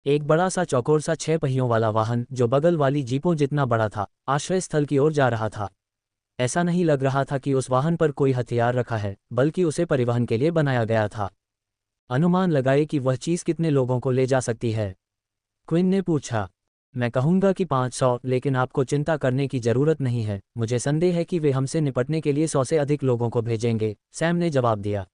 एक बड़ा सा चौकोर सा 6 पहियों वाला वाहन जो बगल वाली जीपों जितना बड़ा था, आश्रय स्थल की ओर जा रहा था। ऐसा नहीं लग रहा था कि उस वाहन पर कोई हथियार रखा है, बल्कि उसे परिवहन के लिए बनाया गया था। अनुमान लगाए कि वह चीज़ कितने लोगों को ले जा सकती है? क्विन ने पूछा। मैं कहूंगा कि 500, लेकिन आपको चिंता करने की जरूरत नहीं है। मुझे संदेह है कि वे हमसे निपटने के लिए 100 से अधिक लोगों को भेजेंगे, सैम ने जवाब दिया।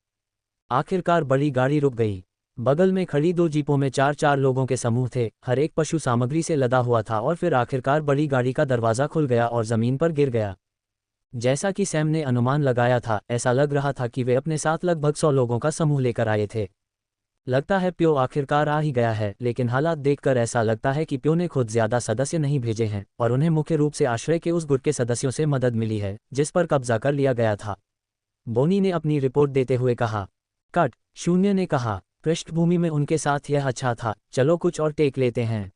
आखिरकार बड़ी गाड़ी रुक गई। बगल में खड़ी 2 जीपों में 4-4 लोगों के समूह थे, हर एक पशु सामग्री से लदा हुआ था। और फिर आखिरकार बड़ी गाड़ी का दरवाज़ा खुल गया और ज़मीन पर गिर गया। जैसा कि सैम ने अनुमान लगाया था, ऐसा लग रहा था कि वे अपने साथ लगभग 100 लोगों का समूह लेकर आए थे। लगता है प्यो आखिरकार आ ही गया है, लेकिन हालात देखकर ऐसा लगता है कि प्यो ने खुद ज्यादा सदस्य नहीं भेजे हैं और उन्हें मुख्य रूप से आश्रय के उस गुट के सदस्यों से मदद मिली है जिस पर कब्जा कर लिया गया था। बोनी ने अपनी रिपोर्ट देते हुए कहा। कट। शून्य ने कहा। पृष्ठभूमि में उनके साथ यह अच्छा था, चलो कुछ और टेक लेते हैं।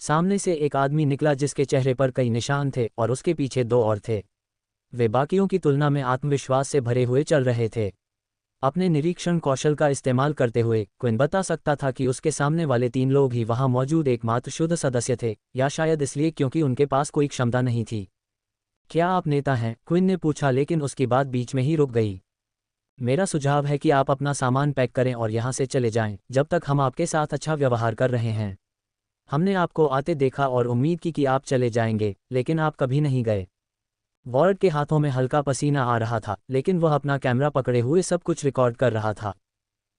सामने से एक आदमी निकला जिसके चेहरे पर कई निशान थे और उसके पीछे 2 और थे। वे बाकियों की तुलना में आत्मविश्वास से भरे हुए चल रहे थे। अपने निरीक्षण कौशल का इस्तेमाल करते हुए क्विन बता सकता था कि उसके सामने वाले 3 लोग ही वहां मौजूद एकमात्र शुद्ध सदस्य थे, या शायद इसलिए क्योंकि उनके पास कोई क्षमता नहीं थी। क्या आप नेता हैं? क्विन ने पूछा, लेकिन उसकी बात बीच में ही रुक गई। मेरा सुझाव है कि आप अपना सामान पैक करें और यहाँ से चले जाएं, जब तक हम आपके साथ अच्छा व्यवहार कर रहे हैं। हमने आपको आते देखा और उम्मीद की कि आप चले जाएंगे, लेकिन आप कभी नहीं गए। वॉर्ड के हाथों में हल्का पसीना आ रहा था, लेकिन वह अपना कैमरा पकड़े हुए सब कुछ रिकॉर्ड कर रहा था।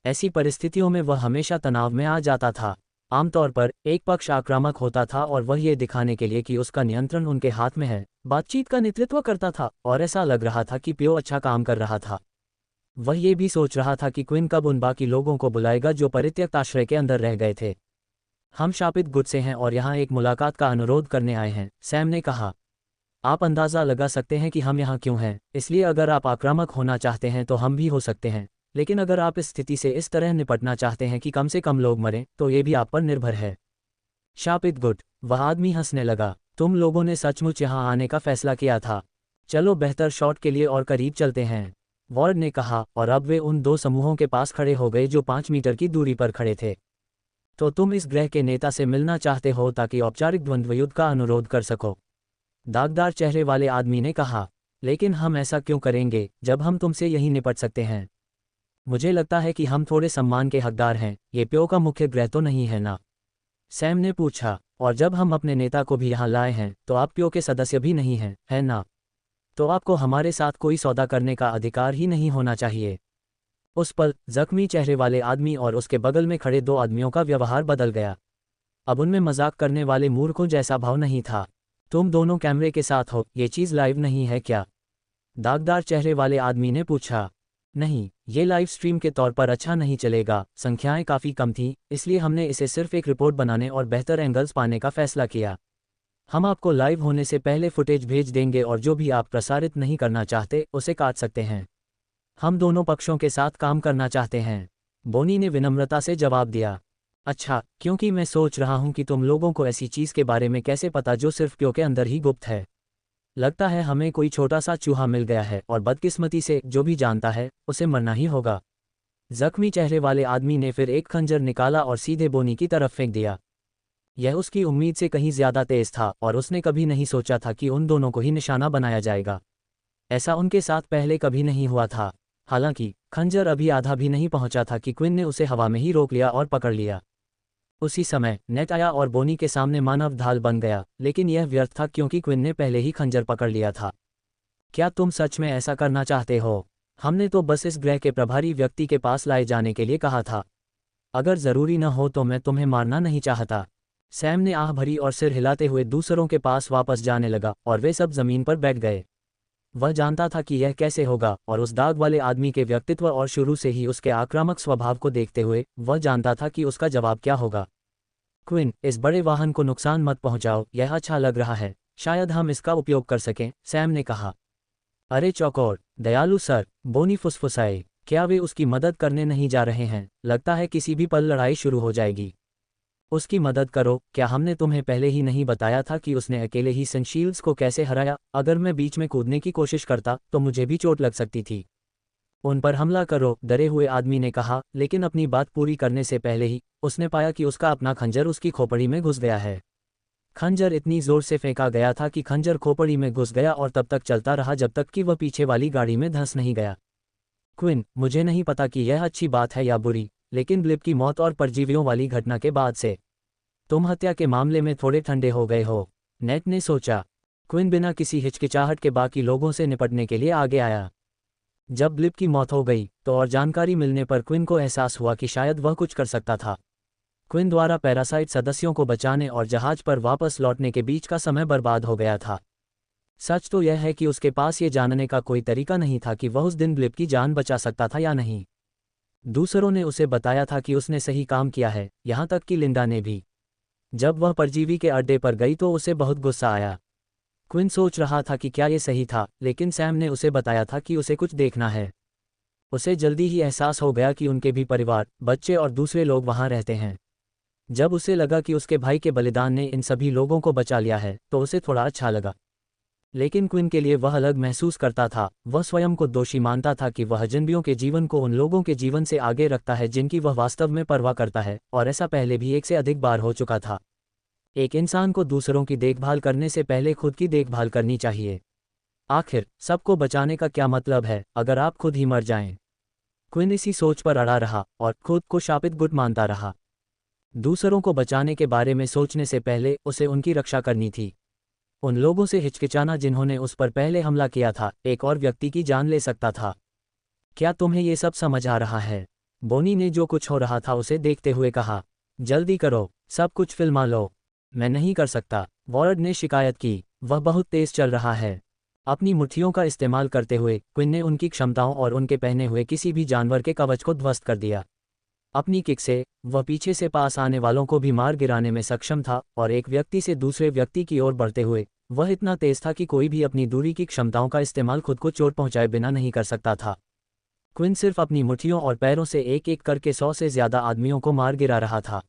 ऐसी परिस्थितियों में वह हमेशा तनाव में आ जाता था। आमतौर पर एक पक्ष आक्रामक होता था और वह ये दिखाने के लिए कि उसका नियंत्रण उनके हाथ में है, बातचीत का नेतृत्व करता था, और ऐसा लग रहा था कि प्यो अच्छा काम कर रहा था। वह ये भी सोच रहा था कि क्विन कब उन बाकी लोगों को बुलाएगा जो परित्यक्त आश्रय के अंदर रह गए थे। हम शापित गुट से हैं और यहाँ एक मुलाकात का अनुरोध करने आए हैं, सैम ने कहा। आप अंदाज़ा लगा सकते हैं कि हम यहाँ क्यों हैं, इसलिए अगर आप आक्रामक होना चाहते हैं तो हम भी हो सकते हैं, लेकिन अगर आप इस स्थिति से इस तरह निपटना चाहते हैं कि कम से कम लोग मरें, तो ये भी आप पर निर्भर है। शापित गुट। वह आदमी हंसने लगा। तुम लोगों ने सचमुच यहाँ आने का फैसला किया था। चलो बेहतर शॉट के लिए और करीब चलते हैं, वॉर्ड ने कहा, और अब वे उन 2 समूहों के पास खड़े हो गए जो 5 मीटर की दूरी पर खड़े थे। तो तुम इस ग्रह के नेता से मिलना चाहते हो ताकि औपचारिक द्वंद्व युद्ध का अनुरोध कर सको, दागदार चेहरे वाले आदमी ने कहा। लेकिन हम ऐसा क्यों करेंगे जब हम तुमसे यही निपट सकते हैं? मुझे लगता है कि हम थोड़े सम्मान के हकदार हैं। ये प्यो का मुख्य ग्रह तो नहीं है ना? सैम ने पूछा। और जब हम अपने नेता को भी यहाँ लाए हैं तो आप प्यो के सदस्य भी नहीं हैं, है ना? तो आपको हमारे साथ कोई सौदा करने का अधिकार ही नहीं होना चाहिए। उस पल जख्मी चेहरे वाले आदमी और उसके बगल में खड़े 2 आदमियों का व्यवहार बदल गया। अब उनमें मजाक करने वाले मूर्खों जैसा भाव नहीं था। तुम दोनों कैमरे के साथ हो, ये चीज़ लाइव नहीं है क्या? दागदार चेहरे वाले आदमी ने पूछा। नहीं, ये लाइव स्ट्रीम के तौर पर अच्छा नहीं चलेगा, संख्याएं काफ़ी कम थीं, इसलिए हमने इसे सिर्फ एक रिपोर्ट बनाने और बेहतर एंगल्स पाने का फैसला किया। हम आपको लाइव होने से पहले फुटेज भेज देंगे और जो भी आप प्रसारित नहीं करना चाहते उसे काट सकते हैं। हम दोनों पक्षों के साथ काम करना चाहते हैं, बोनी ने विनम्रता से जवाब दिया। अच्छा, क्योंकि मैं सोच रहा हूं कि तुम लोगों को ऐसी चीज़ के बारे में कैसे पता जो सिर्फ क्यों के अंदर ही गुप्त है। लगता है हमें कोई छोटा सा चूहा मिल गया है और बदकिस्मती से जो भी जानता है उसे मरना ही होगा। जख्मी चेहरे वाले आदमी ने फिर एक खंजर निकाला और सीधे बोनी की तरफ फेंक दिया। यह उसकी उम्मीद से कहीं ज्यादा तेज था और उसने कभी नहीं सोचा था कि उन दोनों को ही निशाना बनाया जाएगा। ऐसा उनके साथ पहले कभी नहीं हुआ था। हालांकि खंजर अभी आधा भी नहीं पहुंचा था कि क्विन ने उसे हवा में ही रोक लिया और पकड़ लिया। उसी समय नेट आया और बोनी के सामने मानव ढाल बन गया, लेकिन यह व्यर्थ था क्योंकि क्विन ने पहले ही खंजर पकड़ लिया था। क्या तुम सच में ऐसा करना चाहते हो? हमने तो बस इस ग्रह के प्रभारी व्यक्ति के पास लाए जाने के लिए कहा था। अगर जरूरी न हो तो मैं तुम्हें मारना नहीं चाहता। सैम ने आह भरी और सिर हिलाते हुए दूसरों के पास वापस जाने लगा और वे सब जमीन पर बैठ गए। वह जानता था कि यह कैसे होगा और उस दाग वाले आदमी के व्यक्तित्व और शुरू से ही उसके आक्रामक स्वभाव को देखते हुए वह जानता था कि उसका जवाब क्या होगा। क्विन, इस बड़े वाहन को नुकसान मत पहुंचाओ, यह अच्छा लग रहा है, शायद हम इसका उपयोग कर सकें, सैम ने कहा। अरे चौकोर, दयालु सर, बोनी फुसफुसाए, क्या वे उसकी मदद करने नहीं जा रहे हैं? लगता है किसी भी पल लड़ाई शुरू हो जाएगी। उसकी मदद करो? क्या हमने तुम्हें पहले ही नहीं बताया था कि उसने अकेले ही सनशील्ड्स को कैसे हराया? अगर मैं बीच में कूदने की कोशिश करता तो मुझे भी चोट लग सकती थी। उन पर हमला करो, डरे हुए आदमी ने कहा, लेकिन अपनी बात पूरी करने से पहले ही उसने पाया कि उसका अपना खंजर उसकी खोपड़ी में घुस गया है। खंजर इतनी जोर से फेंका गया था कि खंजर खोपड़ी में घुस गया और तब तक चलता रहा जब तक कि वह पीछे वाली गाड़ी में धंस नहीं गया। क्विन, मुझे नहीं पता कि यह अच्छी बात है या बुरी, लेकिन ब्लिप की मौत और परजीवियों वाली घटना के बाद से तुम हत्या के मामले में थोड़े ठंडे हो गए हो, नेट ने सोचा। क्विन बिना किसी हिचकिचाहट के बाकी लोगों से निपटने के लिए आगे आया। जब ब्लिप की मौत हो गई तो और जानकारी मिलने पर क्विन को एहसास हुआ कि शायद वह कुछ कर सकता था। क्विन द्वारा पैरासाइट सदस्यों को बचाने और जहाज पर वापस लौटने के बीच का समय बर्बाद हो गया था। सच तो यह है कि उसके पास ये जानने का कोई तरीका नहीं था कि वह उस दिन ब्लिप की जान बचा सकता था या नहीं। दूसरों ने उसे बताया था कि उसने सही काम किया है, यहाँ तक कि लिंडा ने भी। जब वह परजीवी के अड्डे पर गई तो उसे बहुत गुस्सा आया। क्विन सोच रहा था कि क्या ये सही था, लेकिन सैम ने उसे बताया था कि उसे कुछ देखना है। उसे जल्दी ही एहसास हो गया कि उनके भी परिवार, बच्चे और दूसरे लोग वहां रहते हैं। जब उसे लगा कि उसके भाई के बलिदान ने इन सभी लोगों को बचा लिया है तो उसे थोड़ा अच्छा लगा। लेकिन क्विन के लिए वह अलग महसूस करता था। वह स्वयं को दोषी मानता था कि वह अजनबियों के जीवन को उन लोगों के जीवन से आगे रखता है जिनकी वह वास्तव में परवाह करता है, और ऐसा पहले भी एक से अधिक बार हो चुका था। एक इंसान को दूसरों की देखभाल करने से पहले खुद की देखभाल करनी चाहिए। आखिर सबको बचाने का क्या मतलब है अगर आप खुद ही मर जाएं? क्विन इसी सोच पर अड़ा रहा और खुद को शापित गुट मानता रहा। दूसरों को बचाने के बारे में सोचने से पहले उसे उनकी रक्षा करनी थी। उन लोगों से हिचकिचाना जिन्होंने उस पर पहले हमला किया था एक और व्यक्ति की जान ले सकता था। क्या तुम्हें ये सब समझ आ रहा है? बोनी ने जो कुछ हो रहा था उसे देखते हुए कहा। जल्दी करो, सब कुछ फिल्मा लो। मैं नहीं कर सकता, वॉर्ड ने शिकायत की। वह बहुत तेज चल रहा है। अपनी मुट्ठियों का इस्तेमाल करते हुए क्विन ने उनकी क्षमताओं और उनके पहने हुए किसी भी जानवर के कवच को ध्वस्त कर दिया। अपनी किक से वह पीछे से पास आने वालों को भी मार गिराने में सक्षम था और एक व्यक्ति से दूसरे व्यक्ति की ओर बढ़ते हुए वह इतना तेज था कि कोई भी अपनी दूरी की क्षमताओं का इस्तेमाल खुद को चोट पहुंचाए बिना नहीं कर सकता था। क्विन सिर्फ अपनी मुट्ठियों और पैरों से एक एक करके 100 से ज्यादा आदमियों को मार गिरा रहा था।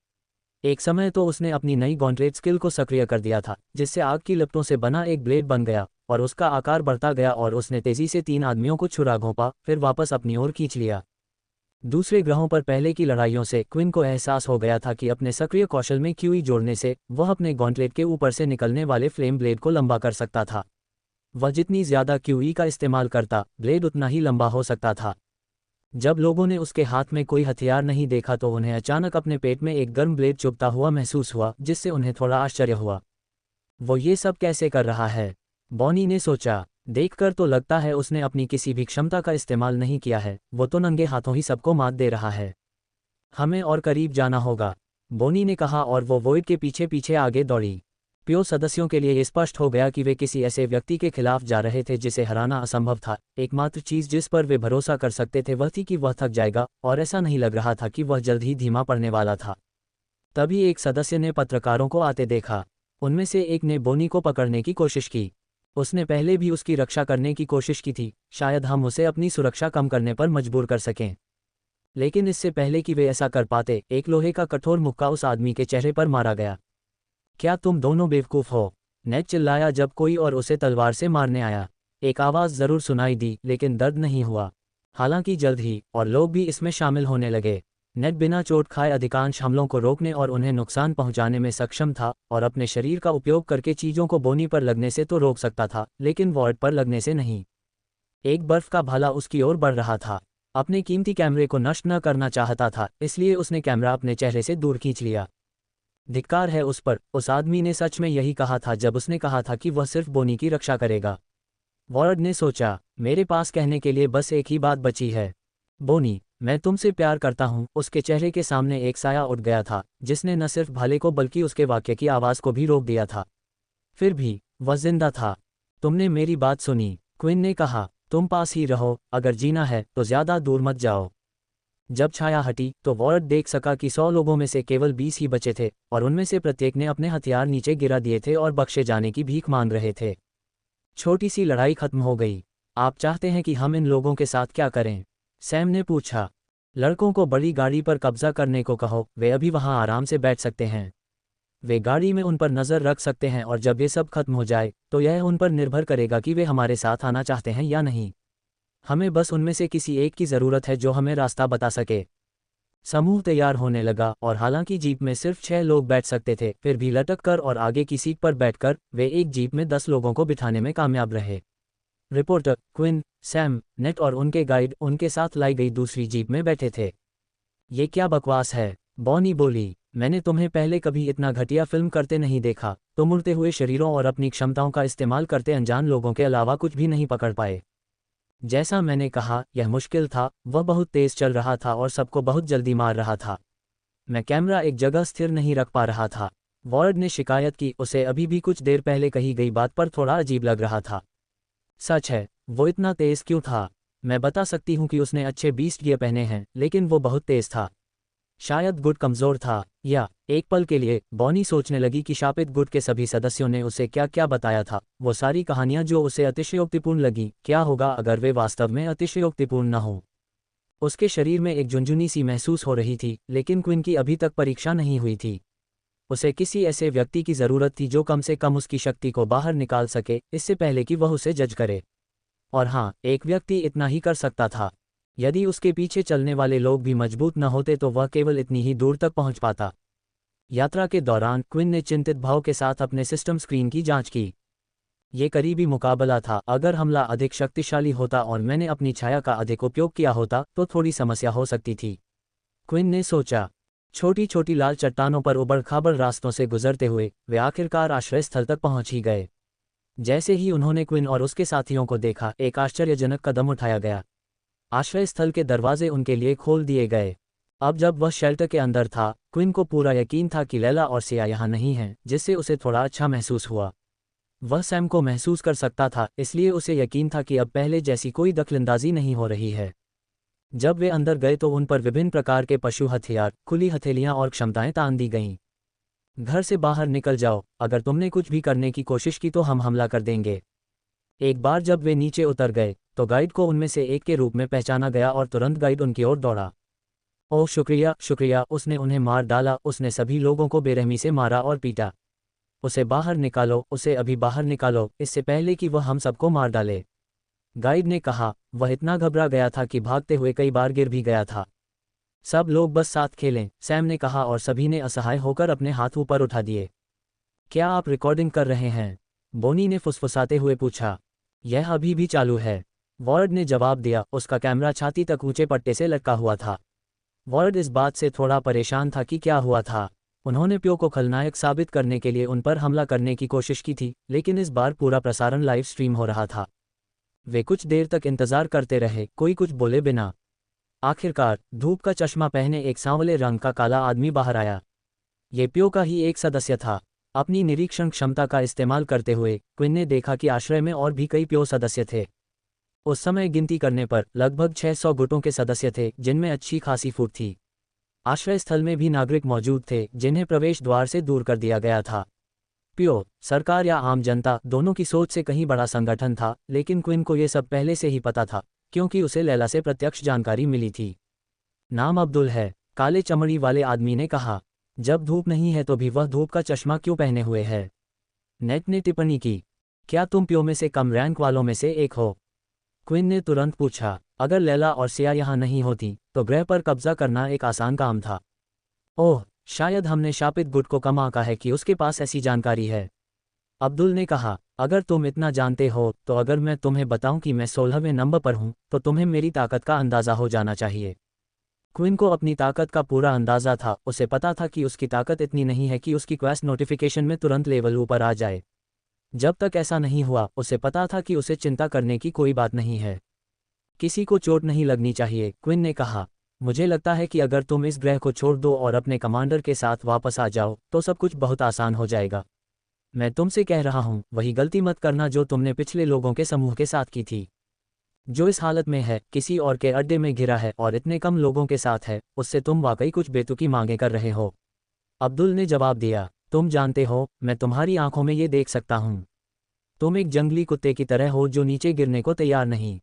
एक समय तो उसने अपनी नई गॉन्ट्रेट स्किल को सक्रिय कर दिया था, जिससे आग की लपटों से बना एक ब्लेड बन गया और उसका आकार बढ़ता गया और उसने तेजी से 3 आदमियों को छुरा घोंपा, फिर वापस अपनी ओर खींच लिया। दूसरे ग्रहों पर पहले की लड़ाइयों से क्विन को एहसास हो गया था कि अपने सक्रिय कौशल में क्यूई जोड़ने से वह अपने गॉन्ट्रेट के ऊपर से निकलने वाले फ्लेम ब्लेड को लंबा कर सकता था। वह जितनी ज्यादा क्यूई का इस्तेमाल करता, ब्लेड उतना ही लंबा हो सकता था। जब लोगों ने उसके हाथ में कोई हथियार नहीं देखा तो उन्हें अचानक अपने पेट में एक गर्म ब्लेड चुभता हुआ महसूस हुआ, जिससे उन्हें थोड़ा आश्चर्य हुआ। वो ये सब कैसे कर रहा है? बॉनी ने सोचा। देखकर तो लगता है उसने अपनी किसी भी क्षमता का इस्तेमाल नहीं किया है, वो तो नंगे हाथों ही सबको मात दे रहा है। हमें और करीब जाना होगा, बोनी ने कहा और वो वॉइड के पीछे पीछे आगे दौड़ी। प्यो सदस्यों के लिए ये स्पष्ट हो गया कि वे किसी ऐसे व्यक्ति के खिलाफ जा रहे थे जिसे हराना असंभव था। एकमात्र चीज़ जिस पर वे भरोसा कर सकते थे वह थी कि वह थक जाएगा, और ऐसा नहीं लग रहा था कि वह जल्द ही धीमा पड़ने वाला था। तभी एक सदस्य ने पत्रकारों को आते देखा। उनमें से एक ने बोनी को पकड़ने की कोशिश की। उसने पहले भी उसकी रक्षा करने की कोशिश की थी, शायद हम उसे अपनी सुरक्षा कम करने पर मजबूर कर सकें। लेकिन इससे पहले कि वे ऐसा कर पाते, एक लोहे का कठोर मुक्का उस आदमी के चेहरे पर मारा गया। क्या तुम दोनों बेवकूफ़ हो? नेड चिल्लाया जब कोई और उसे तलवार से मारने आया। एक आवाज़ ज़रूर सुनाई दी, लेकिन दर्द नहीं हुआ। हालांकि जल्द ही और लोग भी इसमें शामिल होने लगे। नेड बिना चोट खाए अधिकांश हमलों को रोकने और उन्हें नुकसान पहुंचाने में सक्षम था, और अपने शरीर का उपयोग करके चीज़ों को बोनी पर लगने से तो रोक सकता था, लेकिन वॉर्ड पर लगने से नहीं। एक बर्फ का भाला उसकी ओर बढ़ रहा था। अपने कीमती कैमरे को नष्ट न करना चाहता था, इसलिए उसने कैमरा अपने चेहरे से दूर खींच लिया। धिक्कार है उस पर, उस आदमी ने सच में यही कहा था जब उसने कहा था कि वह सिर्फ बोनी की रक्षा करेगा। वॉर्ड ने सोचा, मेरे पास कहने के लिए बस एक ही बात बची है। बोनी, मैं तुमसे प्यार करता हूं। उसके चेहरे के सामने एक साया उठ गया था, जिसने न सिर्फ भाले को बल्कि उसके वाक्य की आवाज़ को भी रोक दिया था। फिर भी वह जिंदा था। तुमने मेरी बात सुनी, क्विन ने कहा। तुम पास ही रहो, अगर जीना है तो ज़्यादा दूर मत जाओ। जब छाया हटी तो वॉर्ड देख सका कि 100 लोगों में से केवल 20 ही बचे थे, और उनमें से प्रत्येक ने अपने हथियार नीचे गिरा दिए थे और बख्शे जाने की भीख मांग रहे थे। छोटी सी लड़ाई खत्म हो गई। आप चाहते हैं कि हम इन लोगों के साथ क्या करें? सैम ने पूछा। लड़कों को बड़ी गाड़ी पर कब्जा करने को कहो, वे अभी वहां आराम से बैठ सकते हैं। वे गाड़ी में उन पर नज़र रख सकते हैं, और जब ये सब खत्म हो जाए तो यह उन पर निर्भर करेगा कि वे हमारे साथ आना चाहते हैं या नहीं। हमें बस उनमें से किसी एक की ज़रूरत है जो हमें रास्ता बता सके। समूह तैयार होने लगा, और हालांकि जीप में सिर्फ 6 लोग बैठ सकते थे, फिर भी लटक कर और आगे की सीट पर बैठकर वे एक जीप में 10 लोगों को बिठाने में कामयाब रहे। रिपोर्टर, क्विन, सैम, नेट और उनके गाइड उनके साथ लाई गई दूसरी जीप में बैठे थे। ये क्या बकवास है? बॉनी बोली। मैंने तुम्हें पहले कभी इतना घटिया फिल्म करते नहीं देखा। तुम उड़ते हुए शरीरों और अपनी क्षमताओं का इस्तेमाल करते अनजान लोगों के अलावा कुछ भी नहीं पकड़ पाए। जैसा मैंने कहा, यह मुश्किल था। वह बहुत तेज चल रहा था और सबको बहुत जल्दी मार रहा था। मैं कैमरा एक जगह स्थिर नहीं रख पा रहा था। वॉर्ड ने शिकायत की। उसे अभी भी कुछ देर पहले कही गई बात पर थोड़ा अजीब लग रहा था। सच है, वो इतना तेज क्यों था? मैं बता सकती हूँ कि उसने अच्छे 20 गियर पहने हैं, लेकिन वो बहुत तेज था। शायद गुड कमज़ोर था, या एक पल के लिए बॉनी सोचने लगी कि शापित गुट के सभी सदस्यों ने उसे क्या क्या बताया था। वो सारी कहानियां जो उसे अतिशयोक्तिपूर्ण लगीं। क्या होगा अगर वे वास्तव में अतिशयोक्तिपूर्ण न हों? उसके शरीर में एक झुंझुनी सी महसूस हो रही थी, लेकिन क्विन की अभी तक परीक्षा नहीं हुई थी। उसे किसी ऐसे व्यक्ति की ज़रूरत थी जो कम से कम उसकी शक्ति को बाहर निकाल सके, इससे पहले कि वह उसे जज करे। और हाँ, एक व्यक्ति इतना ही कर सकता था। यदि उसके पीछे चलने वाले लोग भी मजबूत न होते तो वह केवल इतनी ही दूर तक पहुंच पाता। यात्रा के दौरान क्विन ने चिंतित भाव के साथ अपने सिस्टम स्क्रीन की जांच की। ये करीबी मुकाबला था। अगर हमला अधिक शक्तिशाली होता और मैंने अपनी छाया का अधिक उपयोग किया होता तो थोड़ी समस्या हो सकती थी, क्विन ने सोचा। छोटी छोटी लाल चट्टानों पर उबड़-खाबड़ रास्तों से गुजरते हुए वे आखिरकार आश्रय स्थल तक पहुंच ही गए। जैसे ही उन्होंने क्विन और उसके साथियों को देखा, एक आश्चर्यजनक कदम उठाया गया। आश्रय स्थल के दरवाजे उनके लिए खोल दिए गए। अब जब वह शेल्टर के अंदर था, क्विन को पूरा यकीन था कि लैला और सिया यहाँ नहीं हैं, जिससे उसे थोड़ा अच्छा महसूस हुआ। वह सैम को महसूस कर सकता था, इसलिए उसे यकीन था कि अब पहले जैसी कोई दखलंदाजी नहीं हो रही है। जब वे अंदर गए तो उन पर विभिन्न प्रकार के पशु हथियार, खुली हथेलियां और क्षमताएं तान दी गईं। घर से बाहर निकल जाओ, अगर तुमने कुछ भी करने की कोशिश की तो हम हमला कर देंगे। एक बार जब वे नीचे उतर गए तो गाइड को उनमें से एक के रूप में पहचाना गया और तुरंत गाइड उनकी ओर दौड़ा। ओह शुक्रिया शुक्रिया, उसने उन्हें मार डाला। उसने सभी लोगों को बेरहमी से मारा और पीटा। उसे बाहर निकालो, उसे अभी बाहर निकालो, इससे पहले कि वह हम सबको मार डाले, गाइड ने कहा। वह इतना घबरा गया था कि भागते हुए कई बार गिर भी गया था। सब लोग बस साथ खेलें, सैम ने कहा, और सभी ने असहाय होकर अपने हाथ ऊपर उठा दिए। क्या आप रिकॉर्डिंग कर रहे हैं? बोनी ने फुसफुसाते हुए पूछा। यह अभी भी चालू है, वॉर्ड ने जवाब दिया। उसका कैमरा छाती तक ऊंचे पट्टे से लटका हुआ था। वॉर्ड इस बात से थोड़ा परेशान था कि क्या हुआ था। उन्होंने प्यो को खलनायक साबित करने के लिए उन पर हमला करने की कोशिश की थी, लेकिन इस बार पूरा प्रसारण लाइव स्ट्रीम हो रहा था। वे कुछ देर तक इंतजार करते रहे, कोई कुछ बोले बिना। आखिरकार धूप का चश्मा पहने एक सांवले रंग का काला आदमी बाहर आया। ये प्यो का ही एक सदस्य था। अपनी निरीक्षण क्षमता का इस्तेमाल करते हुए क्विन ने देखा कि आश्रय में और भी कई प्यो सदस्य थे। उस समय गिनती करने पर लगभग 600 गुटों के सदस्य थे, जिनमें अच्छी खासी फूट थी। आश्रय स्थल में भी नागरिक मौजूद थे, जिन्हें प्रवेश द्वार से दूर कर दिया गया था। प्यो, सरकार या आम जनता दोनों की सोच से कहीं बड़ा संगठन था, लेकिन क्विन को ये सब पहले से ही पता था, क्योंकि उसे लैला से प्रत्यक्ष जानकारी मिली थी। नाम अब्दुल है, काले चमड़ी वाले आदमी ने कहा। जब धूप नहीं है तो भी वह धूप का चश्मा क्यों पहने हुए है? नेट ने टिप्पणी की। क्या तुम प्यो में से कम रैंक वालों में से एक हो? क्विन ने तुरंत पूछा। अगर लैला और सिया यहाँ नहीं होती तो ग्रह पर कब्जा करना एक आसान काम था। ओह, शायद हमने शापित गुट को कम आंका है कि उसके पास ऐसी जानकारी है। अब्दुल ने कहा, अगर तुम इतना जानते हो तो अगर मैं तुम्हें बताऊं कि मैं 16वें नंबर पर हूं तो तुम्हें मेरी ताकत का अंदाज़ा हो जाना चाहिए। क्विन को अपनी ताकत का पूरा अंदाज़ा था। उसे पता था कि उसकी ताकत इतनी नहीं है कि उसकी क्वेस्ट नोटिफिकेशन में तुरंत लेवल ऊपर आ जाए। जब तक ऐसा नहीं हुआ उसे पता था कि उसे चिंता करने की कोई बात नहीं है। किसी को चोट नहीं लगनी चाहिए, क्विन ने कहा। मुझे लगता है कि अगर तुम इस ग्रह को छोड़ दो और अपने कमांडर के साथ वापस आ जाओ तो सब कुछ बहुत आसान हो जाएगा। मैं तुमसे कह रहा हूं, वही गलती मत करना जो तुमने पिछले लोगों के समूह के साथ की थी। जो इस हालत में है, किसी और के अड्डे में घिरा है और इतने कम लोगों के साथ है, उससे तुम वाकई कुछ बेतुकी मांगे कर रहे हो। अब्दुल ने जवाब दिया, तुम जानते हो, मैं तुम्हारी आंखों में ये देख सकता हूं। तुम एक जंगली कुत्ते की तरह हो जो नीचे गिरने को तैयार नहीं।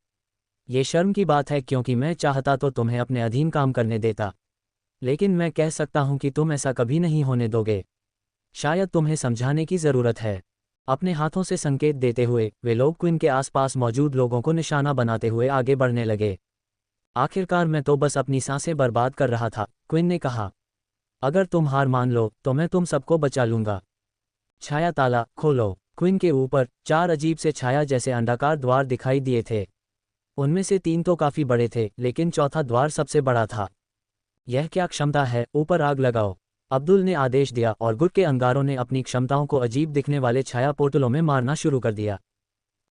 ये शर्म की बात है, क्योंकि मैं चाहता तो तुम्हें अपने अधीन काम करने देता, लेकिन मैं कह सकता हूं कि तुम ऐसा कभी नहीं होने दोगे। शायद तुम्हें समझाने की ज़रूरत है। अपने हाथों से संकेत देते हुए वे लोग क्विन के आसपास मौजूद लोगों को निशाना बनाते हुए आगे बढ़ने लगे। आखिरकार मैं तो बस अपनी सांसें बर्बाद कर रहा था, क्विन ने कहा। अगर तुम हार मान लो तो मैं तुम सबको बचा लूंगा। छाया ताला खोलो। क्विन के ऊपर 4 अजीब से छाया जैसे अंडाकार द्वार दिखाई दिए थे। उनमें से 3 तो काफी बड़े थे, लेकिन चौथा द्वार सबसे बड़ा था। यह क्या क्षमता है? ऊपर आग लगाओ, अब्दुल ने आदेश दिया और गुट के अंगारों ने अपनी क्षमताओं को अजीब दिखने वाले छाया पोर्टलों में मारना शुरू कर दिया।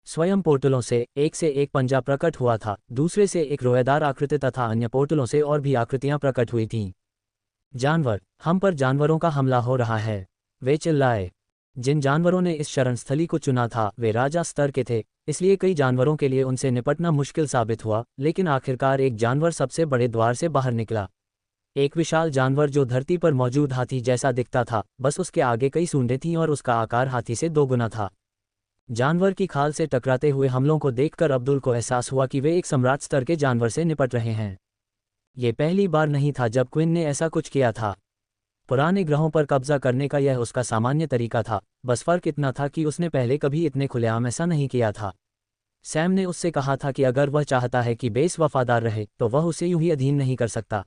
स्वयं पोर्टलों से एक पंजा प्रकट हुआ था, दूसरे से एक रोएदार आकृति तथा अन्य पोर्टलों से और भी आकृतियां प्रकट हुई थीं। जानवर, हम पर जानवरों का हमला हो रहा है, वे चिल्लाए। जिन जानवरों ने इस शरणस्थली को चुना था वे राजा स्तर के थे, इसलिए कई जानवरों के लिए उनसे निपटना मुश्किल साबित हुआ, लेकिन आखिरकार एक जानवर सबसे बड़े द्वार से बाहर निकला। एक विशाल जानवर जो धरती पर मौजूद हाथी जैसा दिखता था, बस उसके आगे कई सूंडें थीं और उसका आकार हाथी से 2 गुना था। जानवर की खाल से टकराते हुए हमलों को देखकर अब्दुल को एहसास हुआ कि वे एक सम्राट स्तर के जानवर से निपट रहे हैं। ये पहली बार नहीं था जब क्विन ने ऐसा कुछ किया था। पुराने ग्रहों पर कब्जा करने का यह उसका सामान्य तरीका था, बस फर्क इतना था कि उसने पहले कभी इतने खुलेआम ऐसा नहीं किया था। सैम ने उससे कहा था कि अगर वह चाहता है कि बेस वफादार रहे तो वह उसे यूं ही अधीन नहीं कर सकता।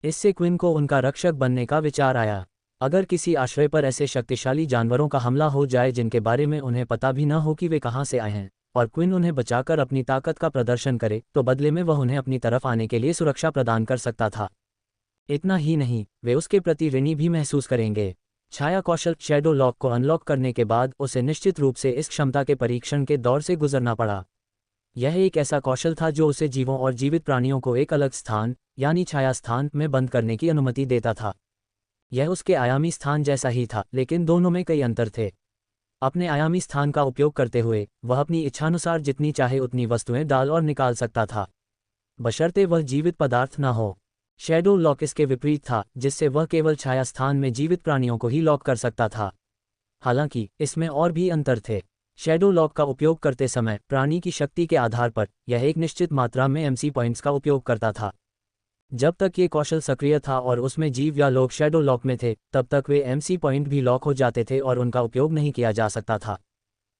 इससे क्विन को उनका रक्षक बनने का विचार आया। अगर किसी आश्रय पर ऐसे शक्तिशाली जानवरों का हमला हो जाए जिनके बारे में उन्हें पता भी न हो कि वे कहाँ से आए हैं, और क्विन उन्हें बचाकर अपनी ताकत का प्रदर्शन करे, तो बदले में वह उन्हें अपनी तरफ आने के लिए सुरक्षा प्रदान कर सकता था। इतना ही नहीं, वे उसके प्रति ऋणी भी महसूस करेंगे। छाया कौशल शैडो लॉक को अनलॉक करने के बाद उसे निश्चित रूप से इस क्षमता के परीक्षण के दौर से गुजरना पड़ा। यह एक ऐसा कौशल था जो उसे जीवों और जीवित प्राणियों को एक अलग स्थान, यानी छाया स्थान में बंद करने की अनुमति देता था। यह उसके आयामी स्थान जैसा ही था, लेकिन दोनों में कई अंतर थे। अपने आयामी स्थान का उपयोग करते हुए वह अपनी इच्छानुसार जितनी चाहे उतनी वस्तुएं डाल और निकाल सकता था, बशर्ते वह जीवित पदार्थ न हो। शैडो लॉक इसके विपरीत था, जिससे वह केवल छाया स्थान में जीवित प्राणियों को ही लॉक कर सकता था। हालांकि इसमें और भी अंतर थे। शैडो लॉक का उपयोग करते समय प्राणी की शक्ति के आधार पर यह एक निश्चित मात्रा में एमसी पॉइंट्स का उपयोग करता था। जब तक ये कौशल सक्रिय था और उसमें जीव या लोग शैडो लॉक में थे, तब तक वे एमसी पॉइंट भी लॉक हो जाते थे और उनका उपयोग नहीं किया जा सकता था।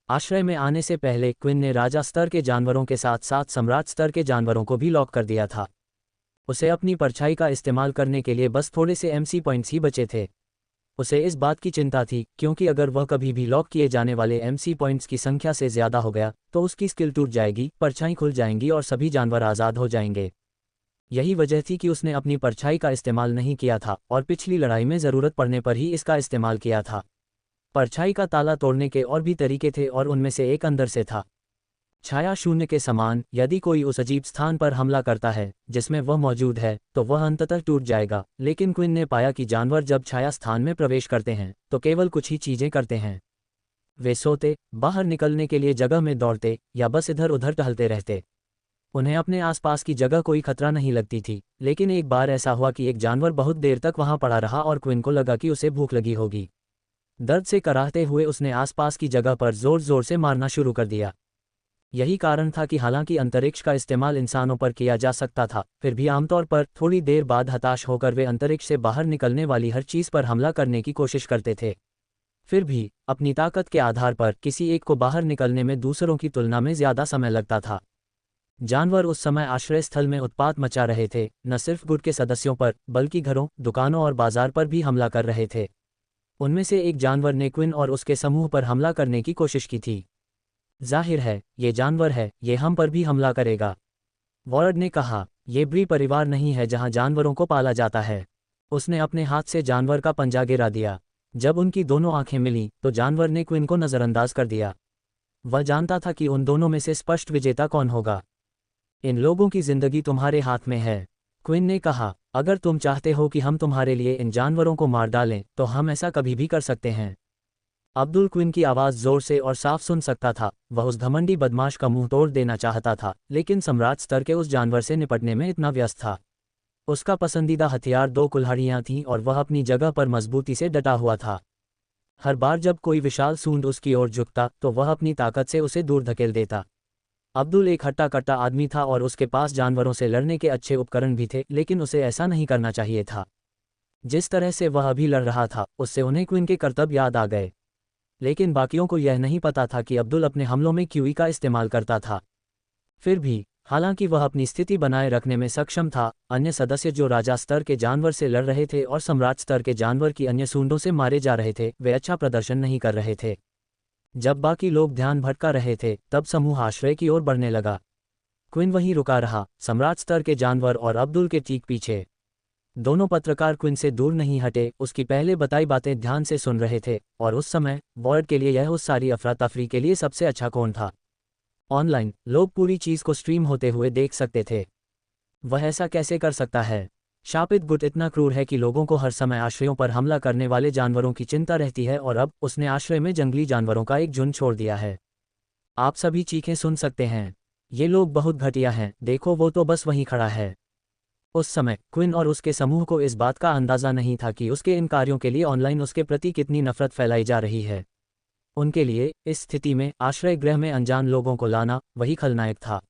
आश्रय में आने से पहले क्विन ने राजा स्तर के जानवरों के साथ साथ सम्राट स्तर के जानवरों को भी लॉक कर दिया था। उसे अपनी परछाई का इस्तेमाल करने के लिए बस थोड़े से एमसी पॉइंट्स ही बचे थे। उसे इस बात की चिंता थी, क्योंकि अगर वह कभी भी लॉक किए जाने वाले एमसी पॉइंट्स की संख्या से ज़्यादा हो गया तो उसकी स्किल टूट जाएगी, परछाई खुल जाएंगी और सभी जानवर आज़ाद हो जाएंगे। यही वजह थी कि उसने अपनी परछाई का इस्तेमाल नहीं किया था और पिछली लड़ाई में ज़रूरत पड़ने पर ही इसका इस्तेमाल किया था। परछाई का ताला तोड़ने के और भी तरीके थे और उनमें से एक अंदर से था। छाया शून्य के समान, यदि कोई उस अजीब स्थान पर हमला करता है जिसमें वह मौजूद है तो वह अंततः टूट जाएगा। लेकिन क्विन ने पाया कि जानवर जब छाया स्थान में प्रवेश करते हैं तो केवल कुछ ही चीजें करते हैं। वे सोते, बाहर निकलने के लिए जगह में दौड़ते या बस इधर उधर टहलते रहते। उन्हें अपने आसपास की जगह कोई खतरा नहीं लगती थी। लेकिन एक बार ऐसा हुआ कि एक जानवर बहुत देर तक वहां पड़ा रहा और क्विन को लगा कि उसे भूख लगी होगी। दर्द से कराहते हुए उसने आसपास की जगह पर जोर जोर से मारना शुरू कर दिया। यही कारण था कि हालांकि अंतरिक्ष का इस्तेमाल इंसानों पर किया जा सकता था, फिर भी आमतौर पर थोड़ी देर बाद हताश होकर वे अंतरिक्ष से बाहर निकलने वाली हर चीज़ पर हमला करने की कोशिश करते थे। फिर भी अपनी ताकत के आधार पर किसी एक को बाहर निकलने में दूसरों की तुलना में ज़्यादा समय लगता था। जानवर उस समय आश्रय स्थल में उत्पात मचा रहे थे, न सिर्फ गुट के सदस्यों पर बल्कि घरों, दुकानों और बाजार पर भी हमला कर रहे थे। उनमें से एक जानवर ने क्विन और उसके समूह पर हमला करने की कोशिश की थी। जाहिर है ये जानवर है, ये हम पर भी हमला करेगा, वॉर्ड ने कहा। ये ब्री परिवार नहीं है जहां जानवरों को पाला जाता है। उसने अपने हाथ से जानवर का पंजा गिरा दिया। जब उनकी दोनों आंखें मिली तो जानवर ने क्विन को नज़रअंदाज कर दिया। वह जानता था कि उन दोनों में से स्पष्ट विजेता कौन होगा। इन लोगों की जिंदगी तुम्हारे हाथ में है, क्विन ने कहा। अगर तुम चाहते हो कि हम तुम्हारे लिए इन जानवरों को मार डालें तो हम ऐसा कभी भी कर सकते हैं। अब्दुल क्विन की आवाज़ जोर से और साफ सुन सकता था। वह उस घमंडी बदमाश का मुंह तोड़ देना चाहता था, लेकिन सम्राट स्तर के उस जानवर से निपटने में इतना व्यस्त था। उसका पसंदीदा हथियार 2 कुल्हाड़ियां थीं और वह अपनी जगह पर मजबूती से डटा हुआ था। हर बार जब कोई विशाल सूंड उसकी ओर झुकता तो वह अपनी ताकत से उसे दूर धकेल देता। अब्दुल एक हट्टा कट्टा आदमी था और उसके पास जानवरों से लड़ने के अच्छे उपकरण भी थे, लेकिन उसे ऐसा नहीं करना चाहिए था। जिस तरह से वह अभी लड़ रहा था उससे उन्हें क्विन के कर्तव्य याद आ गए। लेकिन बाकियों को यह नहीं पता था कि अब्दुल अपने हमलों में क्यूई का इस्तेमाल करता था। फिर भी हालांकि वह अपनी स्थिति बनाए रखने में सक्षम था, अन्य सदस्य जो राजा स्तर के जानवर से लड़ रहे थे और सम्राट स्तर के जानवर की अन्य सूंडों से मारे जा रहे थे, वे अच्छा प्रदर्शन नहीं कर रहे थे। जब बाकी लोग ध्यान भटका रहे थे तब समूह आश्रय की ओर बढ़ने लगा। क्विन वहीं रुका रहा, सम्राट स्तर के जानवर और अब्दुल के ठीक पीछे। दोनों पत्रकार क्विन से दूर नहीं हटे, उसकी पहले बताई बातें ध्यान से सुन रहे थे। और उस समय वॉर्ड के लिए यह उस सारी अफरा तफरी के लिए सबसे अच्छा कोण था। ऑनलाइन लोग पूरी चीज़ को स्ट्रीम होते हुए देख सकते थे। वह ऐसा कैसे कर सकता है? शापित गुट इतना क्रूर है कि लोगों को हर समय आश्रयों पर हमला करने वाले जानवरों की चिंता रहती है और अब उसने आश्रय में जंगली जानवरों का एक झुंड छोड़ दिया है। आप सभी चीखें सुन सकते हैं। ये लोग बहुत घटिया हैं, देखो वो तो बस वहीं खड़ा है। उस समय क्विन और उसके समूह को इस बात का अंदाज़ा नहीं था कि उसके इन कार्यों के लिए ऑनलाइन उसके प्रति कितनी नफरत फैलाई जा रही है। उनके लिए इस स्थिति में आश्रय गृह में अनजान लोगों को लाना वही खलनायक था।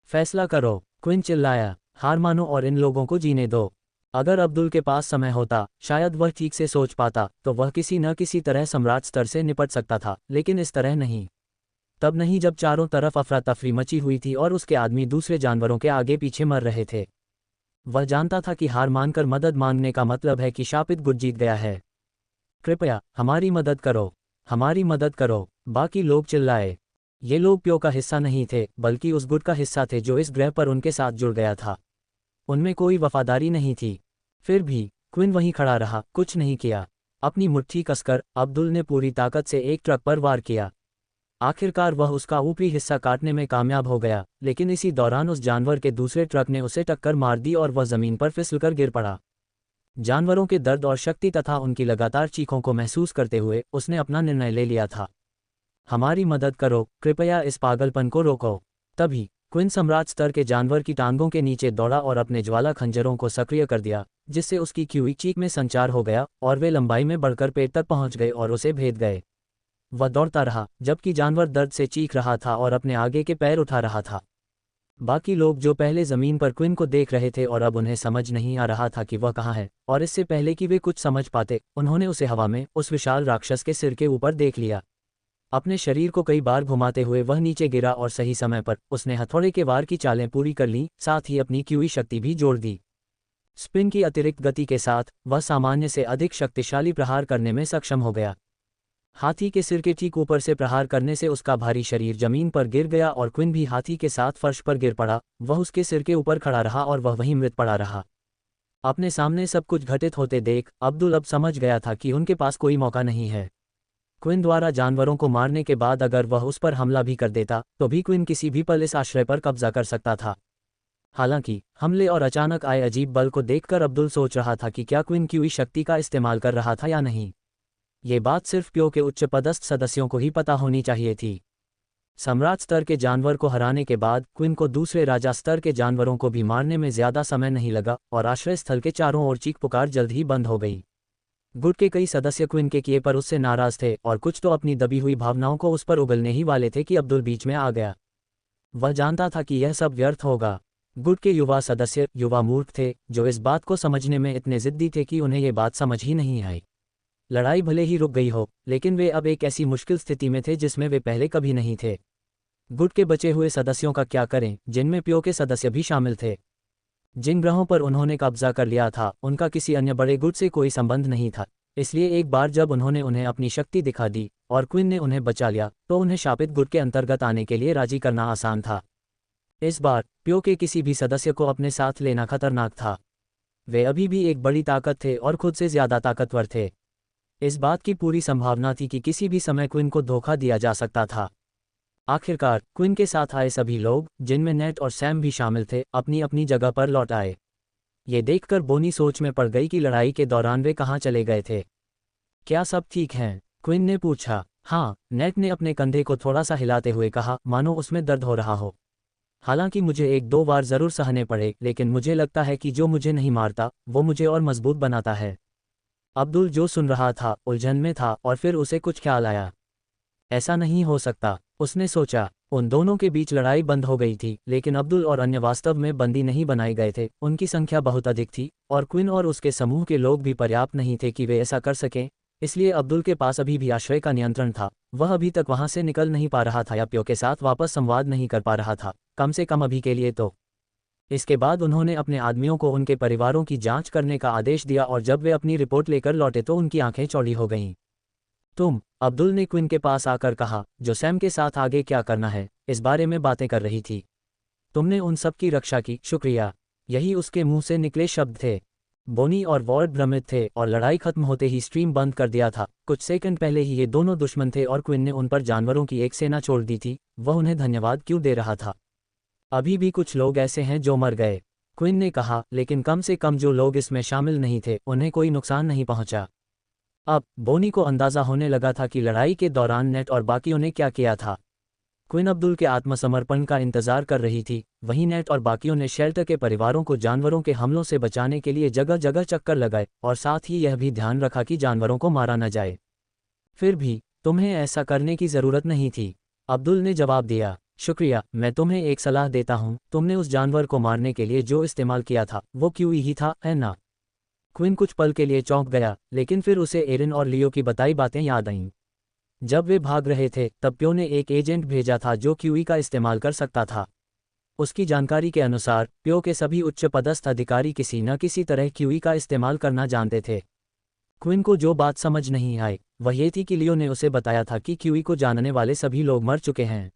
फैसला करो, क्विन चिल्लाया। हार मानो और इन लोगों को जीने दो। अगर अब्दुल के पास समय होता, शायद वह ठीक से सोच पाता, तो वह किसी न किसी तरह सम्राट स्तर से निपट सकता था, लेकिन इस तरह नहीं। तब नहीं जब चारों तरफ अफरा तफरी मची हुई थी और उसके आदमी दूसरे जानवरों के आगे पीछे मर रहे थे। वह जानता था कि हार मानकर मदद मांगने का मतलब है कि शापित गुट जीत गया है। कृपया हमारी मदद करो, हमारी मदद करो, बाकी लोग चिल्लाए। ये लोग प्यो का हिस्सा नहीं थे, बल्कि उस गुट का हिस्सा थे जो इस ग्रह पर उनके साथ जुड़ गया था। उनमें कोई वफादारी नहीं थी। फिर भी क्विन वहीं खड़ा रहा, कुछ नहीं किया। अपनी मुट्ठी कसकर अब्दुल ने पूरी ताकत से एक ट्रक पर वार किया। आखिरकार वह उसका ऊपरी हिस्सा काटने में कामयाब हो गया, लेकिन इसी दौरान उस जानवर के दूसरे ट्रक ने उसे टक्कर मार दी और वह जमीन पर फिसलकर गिर पड़ा। जानवरों के दर्द और शक्ति तथा उनकी लगातार चीखों को महसूस करते हुए उसने अपना निर्णय ले लिया था। हमारी मदद करो, कृपया इस पागलपन को रोको। तभी क्विन सम्राट स्तर के जानवर की टांगों के नीचे दौड़ा और अपने ज्वाला खंजरों को सक्रिय कर दिया, जिससे उसकी क्यूई चीख में संचार हो गया और वे लंबाई में बढ़कर पेट तक पहुंच गए और उसे भेद गए। वह दौड़ता रहा जबकि जानवर दर्द से चीख रहा था और अपने आगे के पैर उठा रहा था। बाकी लोग जो पहले जमीन पर क्विन को देख रहे थे और अब उन्हें समझ नहीं आ रहा था कि वह कहाँ है, और इससे पहले कि वे कुछ समझ पाते उन्होंने उसे हवा में उस विशाल राक्षस के सिर के ऊपर देख लिया। अपने शरीर को कई बार घुमाते हुए वह नीचे गिरा और सही समय पर उसने हथौड़े के वार की चालें पूरी कर लीं, साथ ही अपनी क्यूई शक्ति भी जोड़ दी। स्पिन की अतिरिक्त गति के साथ वह सामान्य से अधिक शक्तिशाली प्रहार करने में सक्षम हो गया। हाथी के सिर के ठीक ऊपर से प्रहार करने से उसका भारी शरीर जमीन पर गिर गया और क्विन भी हाथी के साथ फर्श पर गिर पड़ा। वह उसके सिर के ऊपर खड़ा रहा और वह वहीं मृत पड़ा रहा। अपने सामने सब कुछ घटित होते देख अब्दुल अब समझ गया था कि उनके पास कोई मौका नहीं है। क्विन द्वारा जानवरों को मारने के बाद अगर वह उस पर हमला भी कर देता तो भी क्विन किसी भी पल इस आश्रय पर कब्जा कर सकता था। हालांकि हमले और अचानक आए अजीब बल को देखकर अब्दुल सोच रहा था कि क्या क्विन क्यूई शक्ति का इस्तेमाल कर रहा था या नहीं। ये बात सिर्फ प्यो के उच्च पदस्थ सदस्यों को ही पता होनी चाहिए थी। सम्राट स्तर के जानवर को हराने के बाद क्विन को दूसरे राजा स्तर के जानवरों को भी मारने में ज्यादा समय नहीं लगा और आश्रय स्थल के चारों ओर चीख पुकार जल्द ही बंद हो गई। गुट के कई सदस्य क्विन के किए पर उससे नाराज थे और कुछ तो अपनी दबी हुई भावनाओं को उस पर उगलने ही वाले थे कि अब्दुल बीच में आ गया। वह जानता था कि यह सब व्यर्थ होगा। गुट के युवा सदस्य युवा मूर्ख थे जो इस बात को समझने में इतने जिद्दी थे कि उन्हें ये बात समझ ही नहीं आई। लड़ाई भले ही रुक गई हो, लेकिन वे अब एक ऐसी मुश्किल स्थिति में थे जिसमें वे पहले कभी नहीं थे। गुट के बचे हुए सदस्यों का क्या करें, जिनमें प्यो के सदस्य भी शामिल थे। जिन ग्रहों पर उन्होंने कब्जा कर लिया था उनका किसी अन्य बड़े गुट से कोई संबंध नहीं था, इसलिए एक बार जब उन्होंने उन्हें अपनी शक्ति दिखा दी और क्विन ने उन्हें बचा लिया तो उन्हें शापित गुट के अंतर्गत आने के लिए राजी करना आसान था। इस बार प्यो के किसी भी सदस्य को अपने साथ लेना खतरनाक था। वे अभी भी एक बड़ी ताकत थे और खुद से ज्यादा ताकतवर थे। इस बात की पूरी संभावना थी कि किसी भी समय क्विन को धोखा दिया जा सकता था। आखिरकार क्विन के साथ आए सभी लोग, जिनमें नेट और सैम भी शामिल थे, अपनी अपनी जगह पर लौट आए। ये देखकर बोनी सोच में पड़ गई कि लड़ाई के दौरान वे कहाँ चले गए थे। क्या सब ठीक हैं? क्विन ने पूछा। हाँ, नेट ने अपने कंधे को थोड़ा सा हिलाते हुए कहा, मानो उसमें दर्द हो रहा हो। हालांकि मुझे एक दो बार जरूर सहने पड़े, लेकिन मुझे लगता है कि जो मुझे नहीं मारता वो मुझे और मजबूत बनाता है। अब्दुल जो सुन रहा था उलझन में था और फिर उसे कुछ ख्याल आया। ऐसा नहीं हो सकता, उसने सोचा। उन दोनों के बीच लड़ाई बंद हो गई थी, लेकिन अब्दुल और अन्य वास्तव में बंदी नहीं बनाए गए थे। उनकी संख्या बहुत अधिक थी और क्विन और उसके समूह के लोग भी पर्याप्त नहीं थे कि वे ऐसा कर सकें, इसलिए अब्दुल के पास अभी भी आश्रय का नियंत्रण था। वह अभी तक वहां से निकल नहीं पा रहा था या प्यो के साथ वापस संवाद नहीं कर पा रहा था, कम से कम अभी के लिए तो। इसके बाद उन्होंने अपने आदमियों को उनके परिवारों की जांच करने का आदेश दिया और जब वे अपनी रिपोर्ट लेकर लौटे तो उनकी आंखें चौड़ी हो गईं। तुम, अब्दुल ने क्विन के पास आकर कहा, जो सैम के साथ आगे क्या करना है इस बारे में बातें कर रही थी। तुमने उन सब की रक्षा की, शुक्रिया। यही उसके मुंह से निकले शब्द थे। बोनी और वॉर्ड भ्रमित थे और लड़ाई खत्म होते ही स्ट्रीम बंद कर दिया था। कुछ सेकंड पहले ही ये दोनों दुश्मन थे और क्विन ने उन पर जानवरों की एक सेना छोड़ दी थी। वह उन्हें धन्यवाद क्यों दे रहा था? अभी भी कुछ लोग ऐसे हैं जो मर गए, क्विन ने कहा, लेकिन कम से कम जो लोग इसमें शामिल नहीं थे उन्हें कोई नुकसान नहीं पहुंचा। अब बोनी को अंदाजा होने लगा था कि लड़ाई के दौरान नेट और बाकियों ने क्या किया था। क्विन अब्दुल के आत्मसमर्पण का इंतजार कर रही थी, वहीं नेट और बाकियों ने शेल्टर के परिवारों को जानवरों के हमलों से बचाने के लिए जगह जगह चक्कर लगाए और साथ ही यह भी ध्यान रखा कि जानवरों को मारा न जाए। फिर भी तुम्हें ऐसा करने की जरूरत नहीं थी, अब्दुल ने जवाब दिया। शुक्रिया, मैं तुम्हें एक सलाह देता हूँ, तुमने उस जानवर को मारने के लिए जो इस्तेमाल किया था वो क्यूई ही था, है ना? क्विन कुछ पल के लिए चौंक गया, लेकिन फिर उसे एरिन और लियो की बताई बातें याद आईं। जब वे भाग रहे थे तब प्यो ने एक एजेंट भेजा था जो क्यूई का इस्तेमाल कर सकता था। उसकी जानकारी के अनुसार प्यो के सभी उच्च पदस्थ अधिकारी किसी न किसी तरह क्यूई का इस्तेमाल करना जानते थे। क्विन को जो बात समझ नहीं आई वह ये थी कि लियो ने उसे बताया था कि क्यूई को जानने वाले सभी लोग मर चुके हैं।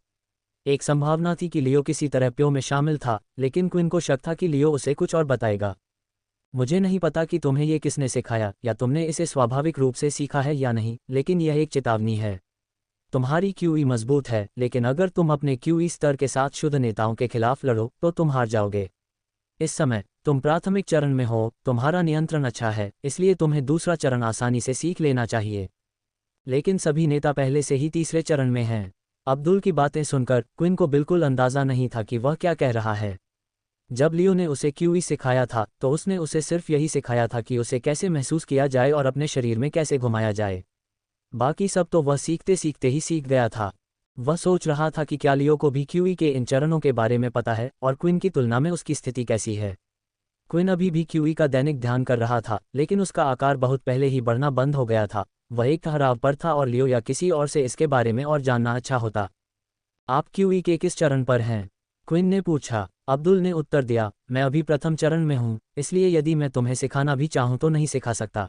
एक संभावना थी कि लियो किसी तरह प्यो में शामिल था, लेकिन क्विन को शक था कि लियो उसे कुछ और बताएगा। मुझे नहीं पता कि तुम्हें ये किसने सिखाया या तुमने इसे स्वाभाविक रूप से सीखा है या नहीं, लेकिन यह एक चेतावनी है। तुम्हारी क्यूई मजबूत है, लेकिन अगर तुम अपने क्यूई स्तर के साथ शुद्ध नेताओं के खिलाफ लड़ो तो तुम हार जाओगे। इस समय तुम प्राथमिक चरण में हो, तुम्हारा नियंत्रण अच्छा है, इसलिए तुम्हें दूसरा चरण आसानी से सीख लेना चाहिए। लेकिन सभी नेता पहले से ही तीसरे चरण में हैं। अब्दुल की बातें सुनकर क्विन को बिल्कुल अंदाजा नहीं था कि वह क्या कह रहा है। जब लियो ने उसे क्यूई सिखाया था तो उसने उसे सिर्फ यही सिखाया था कि उसे कैसे महसूस किया जाए और अपने शरीर में कैसे घुमाया जाए। बाकी सब तो वह सीखते सीखते ही सीख गया था। वह सोच रहा था कि क्या लियो को भी क्यूई के इन चरणों के बारे में पता है और क्विन की तुलना में उसकी स्थिति कैसी है। क्विन अभी भी क्यूई का दैनिक ध्यान कर रहा था, लेकिन उसका आकार बहुत पहले ही बढ़ना बंद हो गया था। वह एक ठहराव पर था और लियो या किसी और से इसके बारे में और जानना अच्छा होता। आप क्यूई के किस चरण पर हैं? क्विन ने पूछा। अब्दुल ने उत्तर दिया, मैं अभी प्रथम चरण में हूँ, इसलिए यदि मैं तुम्हें सिखाना भी चाहूँ तो नहीं सिखा सकता।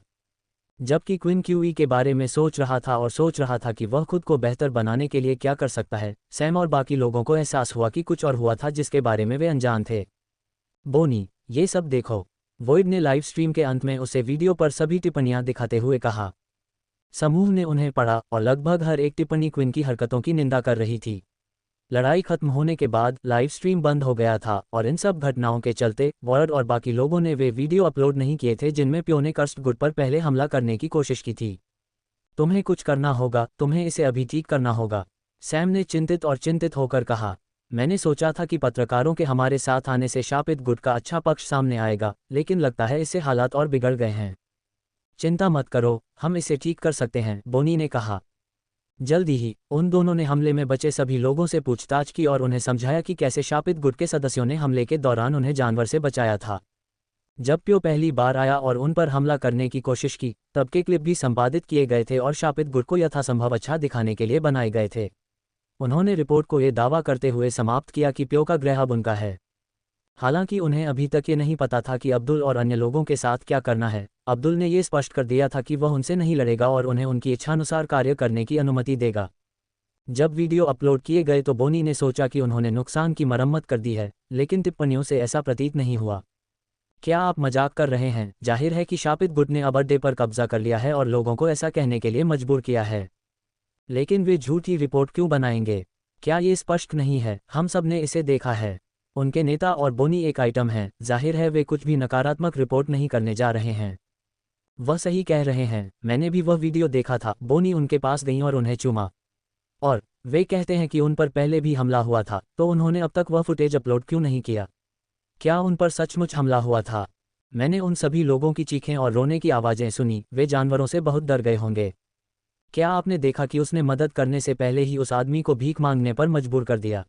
जबकि क्विन क्यूई के बारे में सोच रहा था और सोच रहा था कि वह खुद को बेहतर बनाने के लिए क्या कर सकता है, सैम और बाकी लोगों को एहसास हुआ कि कुछ और हुआ था जिसके बारे में वे अनजान थे। बोनी, ये सब देखो, वोइड ने लाइव स्ट्रीम के अंत में उसे वीडियो पर सभी टिप्पणियां दिखाते हुए कहा। समूह ने उन्हें पढ़ा और लगभग हर एक टिप्पणी क्विन की हरकतों की निंदा कर रही थी। लड़ाई खत्म होने के बाद लाइव स्ट्रीम बंद हो गया था और इन सब घटनाओं के चलते वॉर्ड और बाकी लोगों ने वे वीडियो अपलोड नहीं किए थे जिनमें प्यो ने कर्स्टगुड पर पहले हमला करने की कोशिश की थी। तुम्हें कुछ करना होगा, तुम्हें इसे अभी ठीक करना होगा, सैम ने चिंतित होकर कहा। मैंने सोचा था कि पत्रकारों के हमारे साथ आने से शापित गुड का अच्छा पक्ष सामने आएगा, लेकिन लगता है इससे हालात और बिगड़ गए हैं। चिंता मत करो, हम इसे ठीक कर सकते हैं, बोनी ने कहा। जल्दी ही उन दोनों ने हमले में बचे सभी लोगों से पूछताछ की और उन्हें समझाया कि कैसे शापित गुट के सदस्यों ने हमले के दौरान उन्हें जानवर से बचाया था। जब प्यो पहली बार आया और उन पर हमला करने की कोशिश की, तब के क्लिप भी संपादित किए गए थे और शापित गुट को यथासंभव अच्छा दिखाने के लिए बनाए गए थे। उन्होंने रिपोर्ट को ये दावा करते हुए समाप्त किया कि प्यो का ग्रह अब उनका है। हालांकि उन्हें अभी तक ये नहीं पता था कि अब्दुल और अन्य लोगों के साथ क्या करना है। अब्दुल ने ये स्पष्ट कर दिया था कि वह उनसे नहीं लड़ेगा और उन्हें उनकी इच्छानुसार कार्य करने की अनुमति देगा। जब वीडियो अपलोड किए गए तो बोनी ने सोचा कि उन्होंने नुकसान की मरम्मत कर दी है, लेकिन टिप्पणियों से ऐसा प्रतीत नहीं हुआ। क्या आप मजाक कर रहे हैं? जाहिर है कि शापित गुट ने अब अड्डे पर कब्जा कर लिया है और लोगों को ऐसा कहने के लिए मजबूर किया है। लेकिन वे झूठी रिपोर्ट क्यों बनाएंगे? क्या ये स्पष्ट नहीं है? हम सब ने इसे देखा है। उनके नेता और बोनी एक आइटम हैं, जाहिर है वे कुछ भी नकारात्मक रिपोर्ट नहीं करने जा रहे हैं। वह सही कह रहे हैं, मैंने भी वह वीडियो देखा था। बोनी उनके पास गई और उन्हें चूमा। और वे कहते हैं कि उन पर पहले भी हमला हुआ था, तो उन्होंने अब तक वह फुटेज अपलोड क्यों नहीं किया? क्या उन पर सचमुच हमला हुआ था? मैंने उन सभी लोगों की चीखें और रोने की आवाज़ें सुनी, वे जानवरों से बहुत डर गए होंगे। क्या आपने देखा कि उसने मदद करने से पहले ही उस आदमी को भीख मांगने पर मजबूर कर दिया?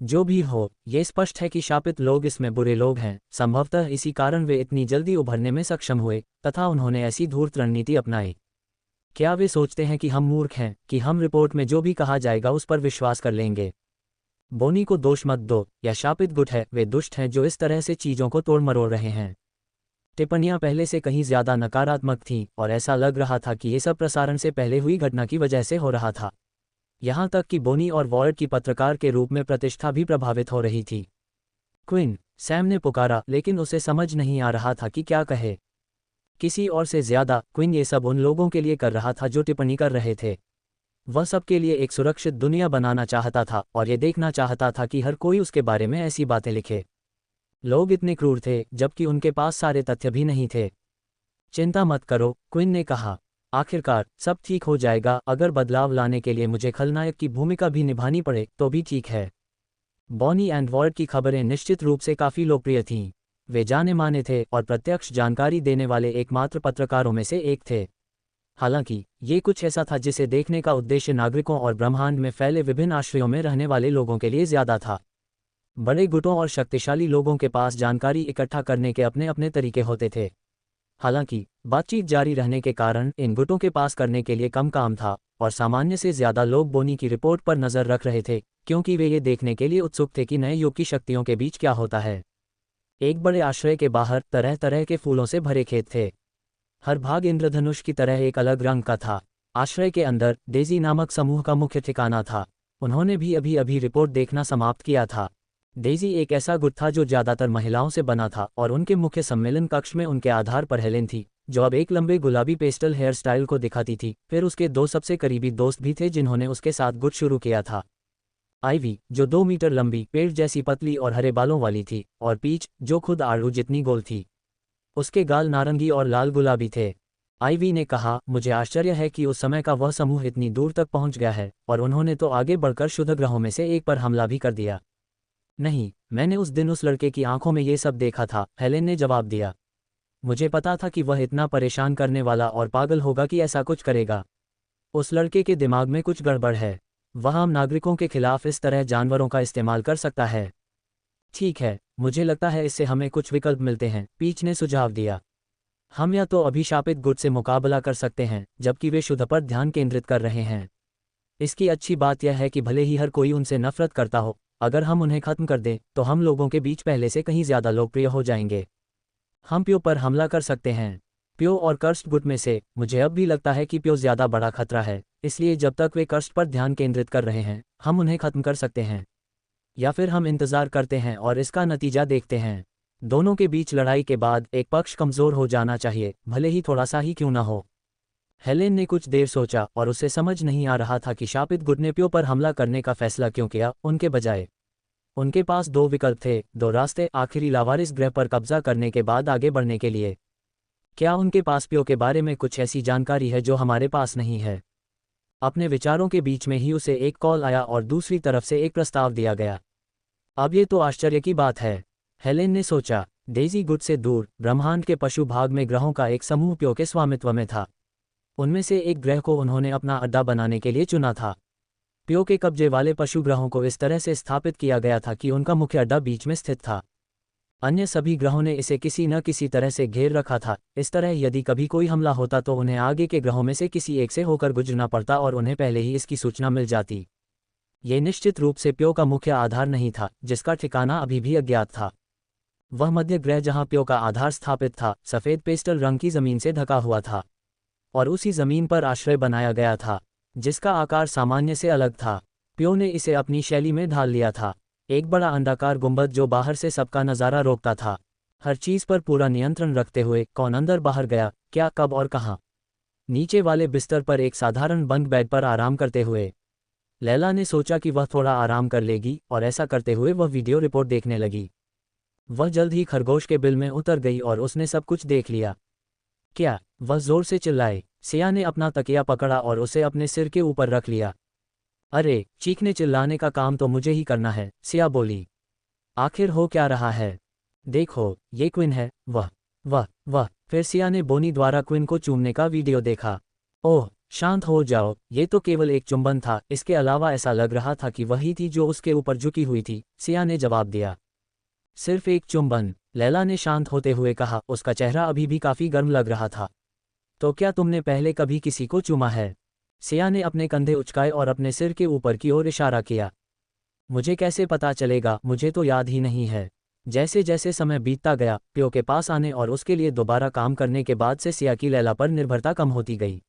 जो भी हो, ये स्पष्ट है कि शापित लोग इसमें बुरे लोग हैं। संभवतः इसी कारण वे इतनी जल्दी उभरने में सक्षम हुए तथा उन्होंने ऐसी धूर्त रणनीति अपनाई। क्या वे सोचते हैं कि हम मूर्ख हैं, कि हम रिपोर्ट में जो भी कहा जाएगा उस पर विश्वास कर लेंगे? बोनी को दोष मत दो, या शापित गुट है, वे दुष्ट हैं जो इस तरह से चीज़ों को तोड़ मरोड़ रहे हैं। टिप्पणियां पहले से कहीं ज्यादा नकारात्मक थीं और ऐसा लग रहा था कि ये सब प्रसारण से पहले हुई घटना की वजह से हो रहा था। यहाँ तक कि बोनी और वॉर्ड की पत्रकार के रूप में प्रतिष्ठा भी प्रभावित हो रही थी। क्विन, सैम ने पुकारा, लेकिन उसे समझ नहीं आ रहा था कि क्या कहे। किसी और से ज्यादा क्विन ये सब उन लोगों के लिए कर रहा था जो टिप्पणी कर रहे थे। वह सबके लिए एक सुरक्षित दुनिया बनाना चाहता था और ये देखना चाहता था कि हर कोई उसके बारे में ऐसी बातें लिखे। लोग इतने क्रूर थे जबकि उनके पास सारे तथ्य भी नहीं थे। चिंता मत करो, क्विन ने कहा। आखिरकार सब ठीक हो जाएगा। अगर बदलाव लाने के लिए मुझे खलनायक की भूमिका भी निभानी पड़े तो भी ठीक है। बॉनी एंड वॉर्ड की खबरें निश्चित रूप से काफ़ी लोकप्रिय थीं। वे जाने माने थे और प्रत्यक्ष जानकारी देने वाले एकमात्र पत्रकारों में से एक थे। हालांकि ये कुछ ऐसा था जिसे देखने का उद्देश्य नागरिकों और ब्रह्मांड में फैले विभिन्न आश्रयों में रहने वाले लोगों के लिए ज़्यादा था। बड़े गुटों और शक्तिशाली लोगों के पास जानकारी इकट्ठा करने के अपने अपने तरीके होते थे। हालांकि बातचीत जारी रहने के कारण इन गुटों के पास करने के लिए कम काम था और सामान्य से ज़्यादा लोग बोनी की रिपोर्ट पर नज़र रख रहे थे, क्योंकि वे ये देखने के लिए उत्सुक थे कि नए युग की शक्तियों के बीच क्या होता है। एक बड़े आश्रय के बाहर तरह तरह के फूलों से भरे खेत थे। हर भाग इंद्रधनुष की तरह एक अलग रंग का था। आश्रय के अंदर डेजी नामक समूह का मुख्य ठिकाना था। उन्होंने भी अभी अभी रिपोर्ट देखना समाप्त किया था। डेजी एक ऐसा गुट था जो ज़्यादातर महिलाओं से बना था और उनके मुख्य सम्मेलन कक्ष में उनके आधार पर हेलेन थी, जो अब एक लंबे गुलाबी पेस्टल हेयर स्टाइल को दिखाती थी। फिर उसके दो सबसे करीबी दोस्त भी थे जिन्होंने उसके साथ गुट शुरू किया था। आइवी, जो 2 मीटर लंबी, पेड़ जैसी पतली और हरे बालों वाली थी, और पीच, जो खुद आड़ू जितनी गोल थी। उसके गाल नारंगी और लाल गुलाबी थे। आइवी ने कहा, मुझे आश्चर्य है कि उस समय का वह समूह इतनी दूर तक पहुंच गया है, और उन्होंने तो आगे बढ़कर शुद्ध ग्रहों में से एक पर हमला भी कर दिया। नहीं, मैंने उस दिन उस लड़के की आंखों में ये सब देखा था, हेलेन ने जवाब दिया। मुझे पता था कि वह इतना परेशान करने वाला और पागल होगा कि ऐसा कुछ करेगा। उस लड़के के दिमाग में कुछ गड़बड़ है। वह आम नागरिकों के खिलाफ इस तरह जानवरों का इस्तेमाल कर सकता है। ठीक है, मुझे लगता है इससे हमें कुछ विकल्प मिलते हैं, पीच ने सुझाव दिया। हम या तो अभिशापित गुट से मुकाबला कर सकते हैं, जबकि वे शुद्ध पर ध्यान केंद्रित कर रहे हैं। इसकी अच्छी बात यह है कि भले ही हर कोई उनसे नफरत करता हो, अगर हम उन्हें खत्म कर दें तो हम लोगों के बीच पहले से कहीं ज़्यादा लोकप्रिय हो जाएंगे। हम प्यो पर हमला कर सकते हैं। प्यो और कर्स्ट गुट में से मुझे अब भी लगता है कि प्यो ज़्यादा बड़ा खतरा है, इसलिए जब तक वे कर्स्ट पर ध्यान केंद्रित कर रहे हैं हम उन्हें खत्म कर सकते हैं। या फिर हम इंतज़ार करते हैं और इसका नतीजा देखते हैं। दोनों के बीच लड़ाई के बाद एक पक्ष कमज़ोर हो जाना चाहिए, भले ही थोड़ा सा ही क्यों ना हो। हेलेन ने कुछ देर सोचा और उसे समझ नहीं आ रहा था कि शापित गुड ने प्यो पर हमला करने का फैसला क्यों किया। उनके बजाय उनके पास दो विकल्प थे, दो रास्ते आखिरी लावारिस ग्रह पर कब्जा करने के बाद आगे बढ़ने के लिए। क्या उनके पास प्यो के बारे में कुछ ऐसी जानकारी है जो हमारे पास नहीं है? अपने विचारों के बीच में ही उसे एक कॉल आया और दूसरी तरफ से एक प्रस्ताव दिया गया। अब ये तो आश्चर्य की बात है, हेलेन ने सोचा। डेजी गुड से दूर ब्रह्मांड के पशु भाग में ग्रहों का एक समूह प्यो के स्वामित्व में था। उनमें से एक ग्रह को उन्होंने अपना अड्डा बनाने के लिए चुना था। प्यो के कब्जे वाले पशु ग्रहों को इस तरह से स्थापित किया गया था कि उनका मुख्य अड्डा बीच में स्थित था। अन्य सभी ग्रहों ने इसे किसी न किसी तरह से घेर रखा था। इस तरह यदि कभी कोई हमला होता तो उन्हें आगे के ग्रहों में से किसी एक से होकर गुजरना पड़ता और उन्हें पहले ही इसकी सूचना मिल जाती। ये निश्चित रूप से प्यो का मुख्य आधार नहीं था, जिसका ठिकाना अभी भी अज्ञात था। वह मध्य ग्रह जहां प्यो का आधार स्थापित था, सफ़ेद पेस्टल रंग की जमीन से ढका हुआ था और उसी जमीन पर आश्रय बनाया गया था, जिसका आकार सामान्य से अलग था। प्यो ने इसे अपनी शैली में ढाल लिया था, एक बड़ा अंडाकार गुंबद जो बाहर से सबका नज़ारा रोकता था, हर चीज़ पर पूरा नियंत्रण रखते हुए। कौन अंदर बाहर गया, क्या, कब और कहाँ? नीचे वाले बिस्तर पर एक साधारण बंक बेड पर आराम करते हुए लैला ने सोचा कि वह थोड़ा आराम कर लेगी, और ऐसा करते हुए वह वीडियो रिपोर्ट देखने लगी। वह जल्द ही खरगोश के बिल में उतर गई और उसने सब कुछ देख लिया। क्या? वह जोर से चिल्लाई। सिया ने अपना तकिया पकड़ा और उसे अपने सिर के ऊपर रख लिया। अरे, चीखने चिल्लाने का काम तो मुझे ही करना है, सिया बोली। आखिर हो क्या रहा है? देखो, ये क्विन है। वह। फिर सिया ने बोनी द्वारा क्विन को चूमने का वीडियो देखा। ओह, शांत हो जाओ, ये तो केवल एक चुंबन था। इसके अलावा ऐसा लग रहा था कि वही थी जो उसके ऊपर झुकी हुई थी, सिया ने जवाब दिया। सिर्फ एक चुंबन, लैला ने शांत होते हुए कहा। उसका चेहरा अभी भी काफी गर्म लग रहा था। तो क्या तुमने पहले कभी किसी को चूमा है? सिया ने अपने कंधे उचकाए और अपने सिर के ऊपर की ओर इशारा किया। मुझे कैसे पता चलेगा, मुझे तो याद ही नहीं है। जैसे जैसे समय बीतता गया, प्यो के पास आने और उसके लिए दोबारा काम करने के बाद से सिया की लैला पर निर्भरता कम होती गई।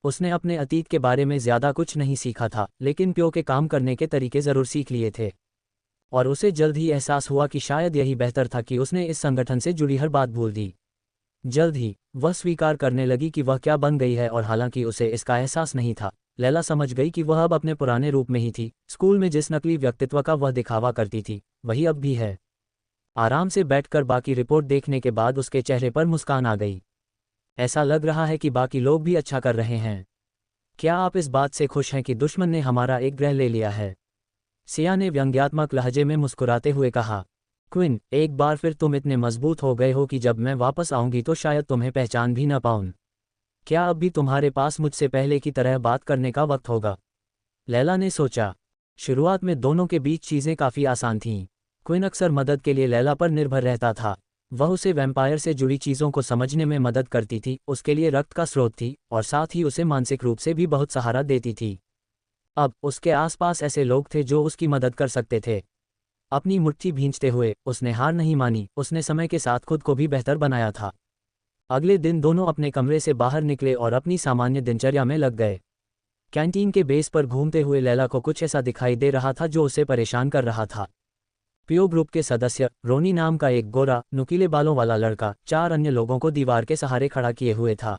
उसने अपने अतीत के बारे में ज़्यादा कुछ नहीं सीखा था, लेकिन प्यो के काम करने के तरीके ज़रूर सीख लिए थे। और उसे जल्द ही एहसास हुआ कि शायद यही बेहतर था कि उसने इस संगठन से जुड़ी हर बात भूल दी। जल्द ही वह स्वीकार करने लगी कि वह क्या बन गई है, और हालांकि उसे इसका एहसास नहीं था, लैला समझ गई कि वह अब अपने पुराने रूप में ही थी। स्कूल में जिस नकली व्यक्तित्व का वह दिखावा करती थी, वही अब भी है। आराम से बैठकर बाकी रिपोर्ट देखने के बाद उसके चेहरे पर मुस्कान आ गई। ऐसा लग रहा है कि बाकी लोग भी अच्छा कर रहे हैं। क्या आप इस बात से खुश हैं कि दुश्मन ने हमारा एक ग्रह ले लिया है? सिया ने व्यंग्यात्मक लहजे में मुस्कुराते हुए कहा। क्विन, एक बार फिर तुम इतने मजबूत हो गए हो कि जब मैं वापस आऊंगी तो शायद तुम्हें पहचान भी न पाऊं। क्या अब भी तुम्हारे पास मुझसे पहले की तरह बात करने का वक्त होगा? लैला ने सोचा। शुरुआत में दोनों के बीच चीज़ें काफ़ी आसान थीं। क्विन अक्सर मदद के लिए लैला पर निर्भर रहता था। वह उसे वैम्पायर से जुड़ी चीज़ों को समझने में मदद करती थी, उसके लिए रक्त का स्रोत थी, और साथ ही उसे मानसिक रूप से भी बहुत सहारा देती थी। अब उसके आसपास ऐसे लोग थे जो उसकी मदद कर सकते थे। अपनी मुट्ठी भींचते हुए उसने हार नहीं मानी। उसने समय के साथ खुद को भी बेहतर बनाया था। अगले दिन दोनों अपने कमरे से बाहर निकले और अपनी सामान्य दिनचर्या में लग गए। कैंटीन के बेस पर घूमते हुए लैला को कुछ ऐसा दिखाई दे रहा था जो उसे परेशान कर रहा था। पियो ग्रुप के सदस्य रोनी नाम का एक गोरा, नुकीले बालों वाला लड़का 4 अन्य लोगों को दीवार के सहारे खड़ा किए हुए था।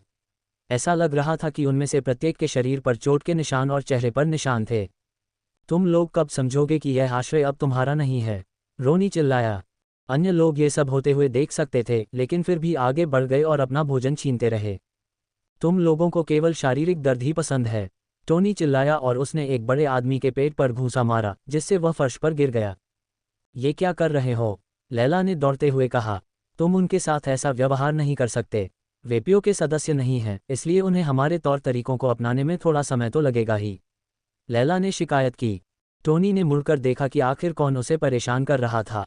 ऐसा लग रहा था कि उनमें से प्रत्येक के शरीर पर चोट के निशान और चेहरे पर निशान थे। तुम लोग कब समझोगे कि यह आश्रय अब तुम्हारा नहीं है? रोनी चिल्लाया। अन्य लोग ये सब होते हुए देख सकते थे, लेकिन फिर भी आगे बढ़ गए और अपना भोजन छीनते रहे। तुम लोगों को केवल शारीरिक दर्द ही पसंद है, टोनी चिल्लाया और उसने एक बड़े आदमी के पेट पर घूंसा मारा, जिससे वह फर्श पर गिर गया। ये क्या कर रहे हो? लैला ने दौड़ते हुए कहा। तुम उनके साथ ऐसा व्यवहार नहीं कर सकते। वे पियो के सदस्य नहीं हैं, इसलिए उन्हें हमारे तौर तरीकों को अपनाने में थोड़ा समय तो लगेगा ही, लैला ने शिकायत की। टोनी ने मुड़कर देखा कि आखिर कौन उसे परेशान कर रहा था।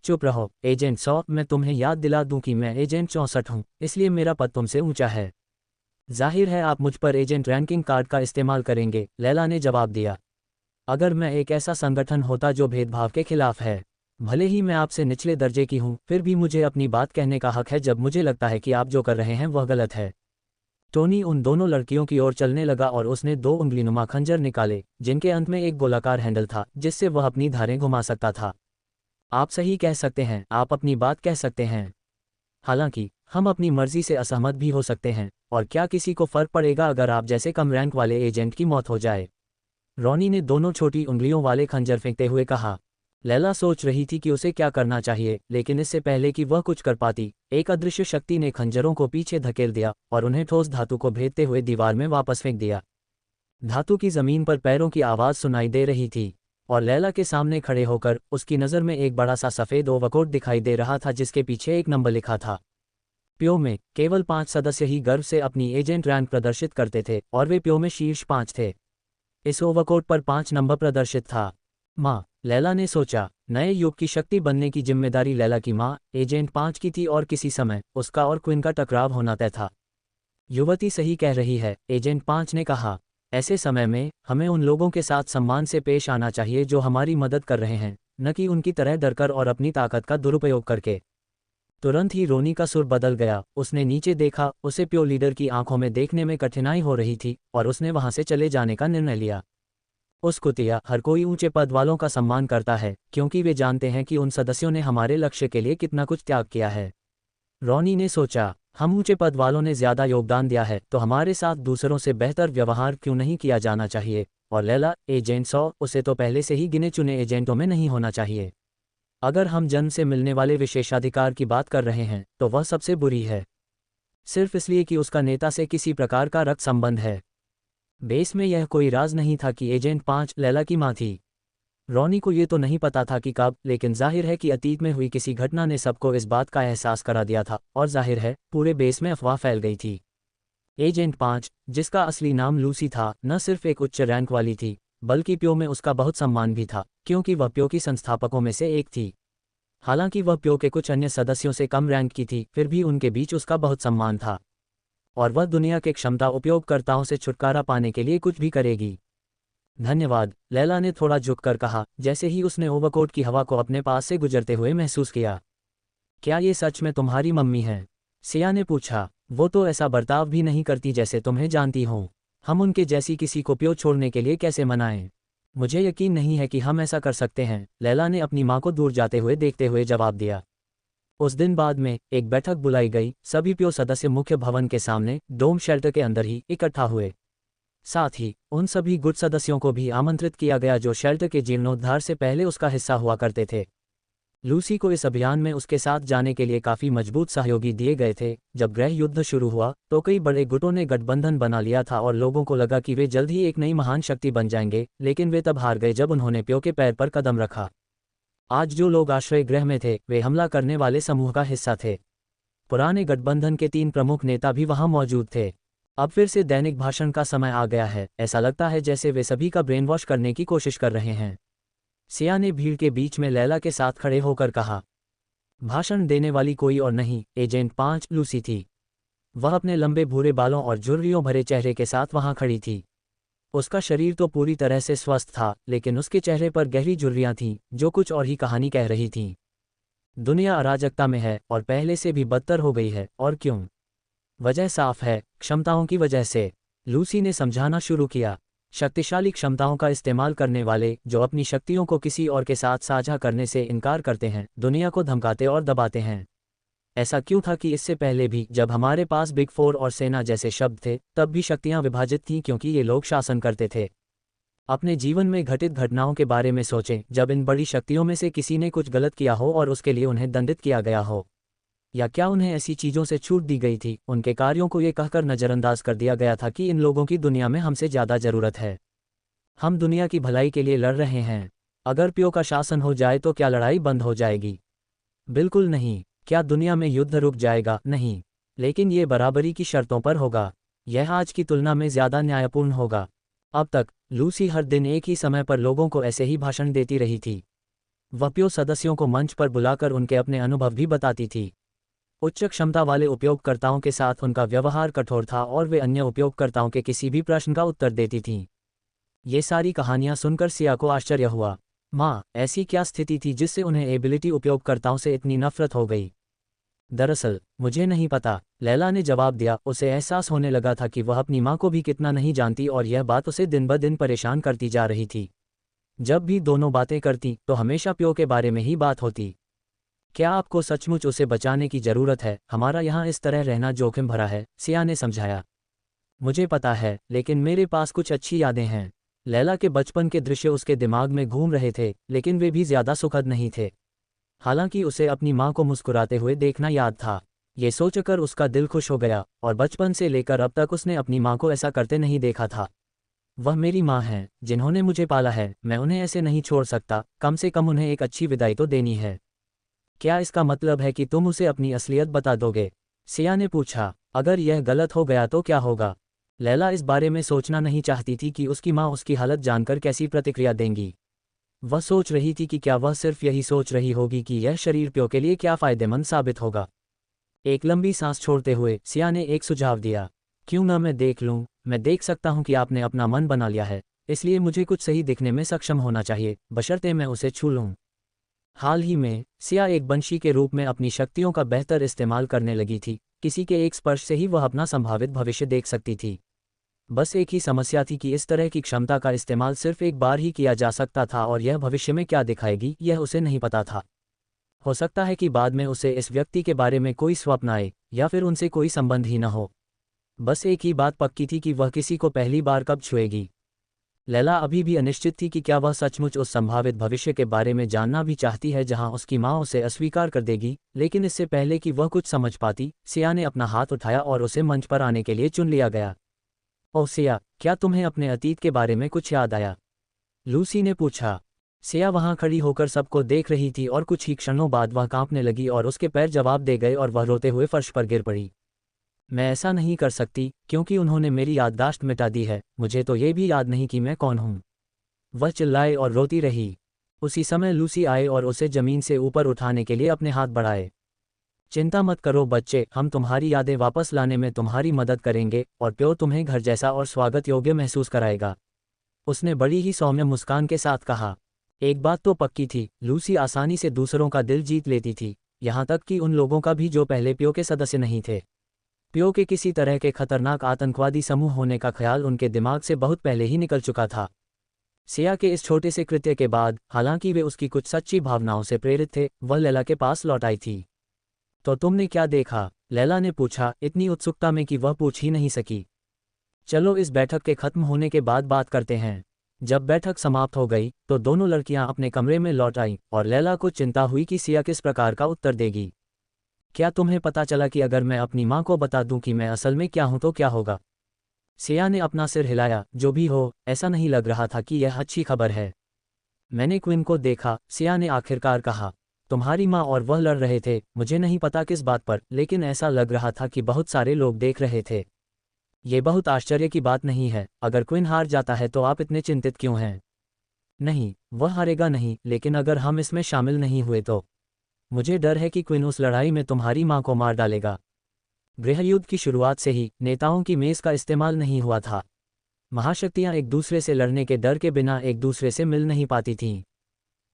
चुप रहो, एजेंट 100। मैं तुम्हें याद दिला दूं कि मैं एजेंट 64 हूं, इसलिए मेरा पद तुमसे ऊंचा है। जाहिर है आप मुझ पर एजेंट रैंकिंग कार्ड का इस्तेमाल करेंगे, लैला ने जवाब दिया। अगर मैं एक ऐसा संगठन होता जो भेदभाव के खिलाफ है, भले ही मैं आपसे निचले दर्जे की हूं, फिर भी मुझे अपनी बात कहने का हक है जब मुझे लगता है कि आप जो कर रहे हैं वह गलत है। टोनी उन दोनों लड़कियों की ओर चलने लगा और उसने 2 उंगलीनुमा खंजर निकाले, जिनके अंत में एक गोलाकार हैंडल था जिससे वह अपनी धारें घुमा सकता था। आप सही कह सकते हैं, आप अपनी बात कह सकते हैं। हालांकि हम अपनी मर्जी से असहमत भी हो सकते हैं, और क्या किसी को फर्क पड़ेगा अगर आप जैसे कम रैंक वाले एजेंट की मौत हो जाए? रॉनी ने दोनों छोटी उंगलियों वाले खंजर फेंकते हुए कहा। लैला सोच रही थी कि उसे क्या करना चाहिए, लेकिन इससे पहले कि वह कुछ कर पाती, एक अदृश्य शक्ति ने खंजरों को पीछे धकेल दिया और उन्हें ठोस धातु को भेदते हुए दीवार में वापस फेंक दिया। धातु की जमीन पर पैरों की आवाज़ सुनाई दे रही थी, और लैला के सामने खड़े होकर उसकी नज़र में एक बड़ा सा सफ़ेद ओवरकोट दिखाई दे रहा था जिसके पीछे एक नंबर लिखा था। प्यो में केवल 5 सदस्य ही गर्व से अपनी एजेंट रैंक प्रदर्शित करते थे और वे प्यो में शीर्ष 5 थे। इस ओवरकोट पर 5 नंबर प्रदर्शित था। माँ, लैला ने सोचा, नए युग की शक्ति बनने की जिम्मेदारी लैला की माँ एजेंट 5 की थी और किसी समय उसका और क्विन का टकराव होना तय था। युवती सही कह रही है, एजेंट 5 ने कहा। ऐसे समय में हमें उन लोगों के साथ सम्मान से पेश आना चाहिए जो हमारी मदद कर रहे हैं, न कि उनकी तरह डरकर और अपनी ताकत का दुरुपयोग करके। तुरंत ही रोनी का सुर बदल गया। उसने नीचे देखा, उसे प्यो लीडर की आंखों में देखने में कठिनाई हो रही थी और उसने वहां से चले जाने का निर्णय लिया। उस कुतिया, हर कोई ऊंचे पद वालों का सम्मान करता है क्योंकि वे जानते हैं कि उन सदस्यों ने हमारे लक्ष्य के लिए कितना कुछ त्याग किया है। रॉनी ने सोचा, हम ऊंचे पद वालों ने ज्यादा योगदान दिया है तो हमारे साथ दूसरों से बेहतर व्यवहार क्यों नहीं किया जाना चाहिए? और लैला, एजेंट 100 उसे तो पहले से ही गिने चुने एजेंटों में नहीं होना चाहिए। अगर हम जन्म से मिलने वाले विशेषाधिकार की बात कर रहे हैं तो वह सबसे बुरी है, सिर्फ इसलिए कि उसका नेता से किसी प्रकार का रक्त संबंध है। बेस में यह कोई राज नहीं था कि एजेंट 5 लैला की मां थी। रॉनी को ये तो नहीं पता था कि कब, लेकिन जाहिर है कि अतीत में हुई किसी घटना ने सबको इस बात का एहसास करा दिया था, और जाहिर है पूरे बेस में अफवाह फैल गई थी। एजेंट 5, जिसका असली नाम लूसी था, न सिर्फ एक उच्च रैंक वाली थी, बल्कि प्यो में उसका बहुत सम्मान भी था क्योंकि वह प्यो की संस्थापकों में से एक थी। हालांकि वह प्यो के कुछ अन्य सदस्यों से कम रैंक की थी, फिर भी उनके बीच उसका बहुत सम्मान था, और वह दुनिया के क्षमता उपयोगकर्ताओं से छुटकारा पाने के लिए कुछ भी करेगी। धन्यवाद, लैला ने थोड़ा झुककर कहा, जैसे ही उसने ओवरकोट की हवा को अपने पास से गुजरते हुए महसूस किया। क्या ये सच में तुम्हारी मम्मी है? सिया ने पूछा। वो तो ऐसा बर्ताव भी नहीं करती जैसे तुम्हें जानती हो। हम उनके जैसी किसी को प्यो छोड़ने के लिए कैसे मनाएं? मुझे यकीन नहीं है कि हम ऐसा कर सकते हैं, लैला ने अपनी मां को दूर जाते हुए देखते हुए जवाब दिया। उस दिन बाद में एक बैठक बुलाई गई। सभी प्यो सदस्य मुख्य भवन के सामने डोम शेल्टर के अंदर ही इकट्ठा हुए। साथ ही उन सभी गुट सदस्यों को भी आमंत्रित किया गया जो शेल्टर के जीर्णोद्धार से पहले उसका हिस्सा हुआ करते थे। लूसी को इस अभियान में उसके साथ जाने के लिए काफ़ी मजबूत सहयोगी दिए गए थे। जब गृह युद्ध शुरू हुआ तो कई बड़े गुटों ने गठबंधन बना लिया था और लोगों को लगा कि वे जल्द ही एक नई महान शक्ति बन जाएंगे, लेकिन वे तब हार गए जब उन्होंने प्यो के पैर पर कदम रखा। आज जो लोग आश्रय गृह में थे वे हमला करने वाले समूह का हिस्सा थे। पुराने गठबंधन के 3 प्रमुख नेता भी वहां मौजूद थे। अब फिर से दैनिक भाषण का समय आ गया है। ऐसा लगता है जैसे वे सभी का ब्रेन वॉश करने की कोशिश कर रहे हैं। सिया ने भीड़ के बीच में लैला के साथ खड़े होकर कहा। भाषण देने वाली कोई और नहीं, एजेंट 5 लूसी थी। वह अपने लंबे भूरे बालों और झुर्रियों भरे चेहरे के साथ वहां खड़ी थी। उसका शरीर तो पूरी तरह से स्वस्थ था, लेकिन उसके चेहरे पर गहरी झुर्रियां थीं जो कुछ और ही कहानी कह रही थीं। दुनिया अराजकता में है और पहले से भी बदतर हो गई है। और क्यों? वजह साफ है, क्षमताओं की वजह से। लूसी ने समझाना शुरू किया। शक्तिशाली क्षमताओं का इस्तेमाल करने वाले जो अपनी शक्तियों को किसी और के साथ साझा करने से इनकार करते हैं, दुनिया को धमकाते और दबाते हैं। ऐसा क्यों था कि इससे पहले भी जब हमारे पास बिग 4 और सेना जैसे शब्द थे, तब भी शक्तियां विभाजित थीं क्योंकि ये लोग शासन करते थे। अपने जीवन में घटित घटनाओं के बारे में सोचें, जब इन बड़ी शक्तियों में से किसी ने कुछ गलत किया हो और उसके लिए उन्हें दंडित किया गया हो, या क्या उन्हें ऐसी चीज़ों से छूट दी गई थी, उनके कार्यों को ये कहकर नज़रअंदाज कर दिया गया था कि इन लोगों की दुनिया में हमसे ज़्यादा ज़रूरत है। हम दुनिया की भलाई के लिए लड़ रहे हैं। अगर प्यो का शासन हो जाए तो क्या लड़ाई बंद हो जाएगी? बिल्कुल नहीं। क्या दुनिया में युद्ध रुक जाएगा? नहीं। लेकिन ये बराबरी की शर्तों पर होगा। यह आज की तुलना में ज़्यादा न्यायपूर्ण होगा। अब तक लूसी हर दिन एक ही समय पर लोगों को ऐसे ही भाषण देती रही थी। वह प्यो सदस्यों को मंच पर बुलाकर उनके अपने अनुभव भी बताती थी। उच्च क्षमता वाले उपयोगकर्ताओं के साथ उनका व्यवहार कठोर था और वे अन्य उपयोगकर्ताओं के किसी भी प्रश्न का उत्तर देती थीं। ये सारी कहानियां सुनकर सिया को आश्चर्य हुआ। माँ, ऐसी क्या स्थिति थी जिससे उन्हें एबिलिटी उपयोगकर्ताओं से इतनी नफरत हो गई? दरअसल मुझे नहीं पता, लैला ने जवाब दिया। उसे एहसास होने लगा था कि वह अपनी माँ को भी कितना नहीं जानती और यह बात उसे दिन ब दिन परेशान करती जा रही थी। जब भी दोनों बातें करती तो हमेशा प्यो के बारे में ही बात होती। क्या आपको सचमुच उसे बचाने की जरूरत है? हमारा यहाँ इस तरह रहना जोखिम भरा है, सिया ने समझाया। मुझे पता है, लेकिन मेरे पास कुछ अच्छी यादें हैं। लैला के बचपन के दृश्य उसके दिमाग में घूम रहे थे, लेकिन वे भी ज्यादा सुखद नहीं थे। हालांकि उसे अपनी माँ को मुस्कुराते हुए देखना याद था। ये सोचकर उसका दिल खुश हो गया, और बचपन से लेकर अब तक उसने अपनी माँ को ऐसा करते नहीं देखा था। वह मेरी माँ हैं, जिन्होंने मुझे पाला है, मैं उन्हें ऐसे नहीं छोड़ सकता, कम से कम उन्हें एक अच्छी विदाई तो देनी है। क्या इसका मतलब है कि तुम उसे अपनी असलियत बता दोगे? सिया ने पूछा। अगर यह गलत हो गया तो क्या होगा? लैला इस बारे में सोचना नहीं चाहती थी कि उसकी माँ उसकी हालत जानकर कैसी प्रतिक्रिया देंगी। वह सोच रही थी कि क्या वह सिर्फ यही सोच रही होगी कि यह शरीर प्यो के लिए क्या फायदेमंद साबित होगा। एक लंबी सांस छोड़ते हुए सिया ने एक सुझाव दिया। क्यों ना मैं देख लूं? मैं देख सकता हूं कि आपने अपना मन बना लिया है, इसलिए मुझे कुछ सही दिखने में सक्षम होना चाहिए, बशर्ते मैं उसे छू लूं। हाल ही में सिया एक बंशी के रूप में अपनी शक्तियों का बेहतर इस्तेमाल करने लगी थी। किसी के एक स्पर्श से ही वह अपना संभावित भविष्य देख सकती थी। बस एक ही समस्या थी कि इस तरह की क्षमता का इस्तेमाल सिर्फ एक बार ही किया जा सकता था, और यह भविष्य में क्या दिखाएगी यह उसे नहीं पता था। हो सकता है कि बाद में उसे इस व्यक्ति के बारे में कोई स्वप्न आए, या फिर उनसे कोई संबंध ही न हो। बस एक ही बात पक्की थी कि वह किसी को पहली बार कब छुएगी। लैला अभी भी अनिश्चित थी कि क्या वह सचमुच उस संभावित भविष्य के बारे में जानना भी चाहती है जहां उसकी माँ उसे अस्वीकार कर देगी। लेकिन इससे पहले कि वह कुछ समझ पाती, सिया ने अपना हाथ उठाया और उसे मंच पर आने के लिए चुन लिया गया। ओह सिया, क्या तुम्हें अपने अतीत के बारे में कुछ याद आया? लूसी ने पूछा। सिया वहां खड़ी होकर सबको देख रही थी, और कुछ ही क्षणों बाद वह कांपने लगी और उसके पैर जवाब दे गए और वह रोते हुए फर्श पर गिर पड़ी। मैं ऐसा नहीं कर सकती, क्योंकि उन्होंने मेरी याददाश्त मिटा दी है। मुझे तो ये भी याद नहीं कि मैं कौन हूँ। वह चिल्लाए और रोती रही। उसी समय लूसी आए और उसे जमीन से ऊपर उठाने के लिए अपने हाथ बढ़ाए। चिंता मत करो बच्चे, हम तुम्हारी यादें वापस लाने में तुम्हारी मदद करेंगे, और प्यो तुम्हें घर जैसा और स्वागत योग्य महसूस कराएगा। उसने बड़ी ही सौम्य मुस्कान के साथ कहा। एक बात तो पक्की थी, लूसी आसानी से दूसरों का दिल जीत लेती थी, यहाँ तक कि उन लोगों का भी जो पहले प्यो के सदस्य नहीं थे। प्यो के किसी तरह के खतरनाक आतंकवादी समूह होने का ख्याल उनके दिमाग से बहुत पहले ही निकल चुका था। सिया के इस छोटे से कृत्य के बाद, हालांकि वे उसकी कुछ सच्ची भावनाओं से प्रेरित थे, वह लैला के पास लौट आई थी। तो तुमने क्या देखा? लैला ने पूछा, इतनी उत्सुकता में कि वह पूछ ही नहीं सकी। चलो इस बैठक के खत्म होने के बाद बात करते हैं। जब बैठक समाप्त हो गई तो दोनों लड़कियां अपने कमरे में लौट आईं, और लैला को चिंता हुई कि सिया किस प्रकार का उत्तर देगी। क्या तुम्हें पता चला कि अगर मैं अपनी माँ को बता दूं कि मैं असल में क्या हूं तो क्या होगा? सिया ने अपना सिर हिलाया। जो भी हो, ऐसा नहीं लग रहा था कि यह अच्छी खबर है। मैंने क्विन को देखा, सिया ने आखिरकार कहा। तुम्हारी माँ और वह लड़ रहे थे, मुझे नहीं पता किस बात पर, लेकिन ऐसा लग रहा था कि बहुत सारे लोग देख रहे थे। ये बहुत आश्चर्य की बात नहीं है। अगर क्विन हार जाता है तो आप इतने चिंतित क्यों हैं? नहीं, वह हारेगा नहीं, लेकिन अगर हम इसमें शामिल नहीं हुए तो मुझे डर है कि क्विन उस लड़ाई में तुम्हारी माँ को मार डालेगा। गृहयुद्ध की शुरुआत से ही नेताओं की मेज़ का इस्तेमाल नहीं हुआ था। महाशक्तियां एक दूसरे से लड़ने के डर के बिना एक दूसरे से मिल नहीं पाती थीं।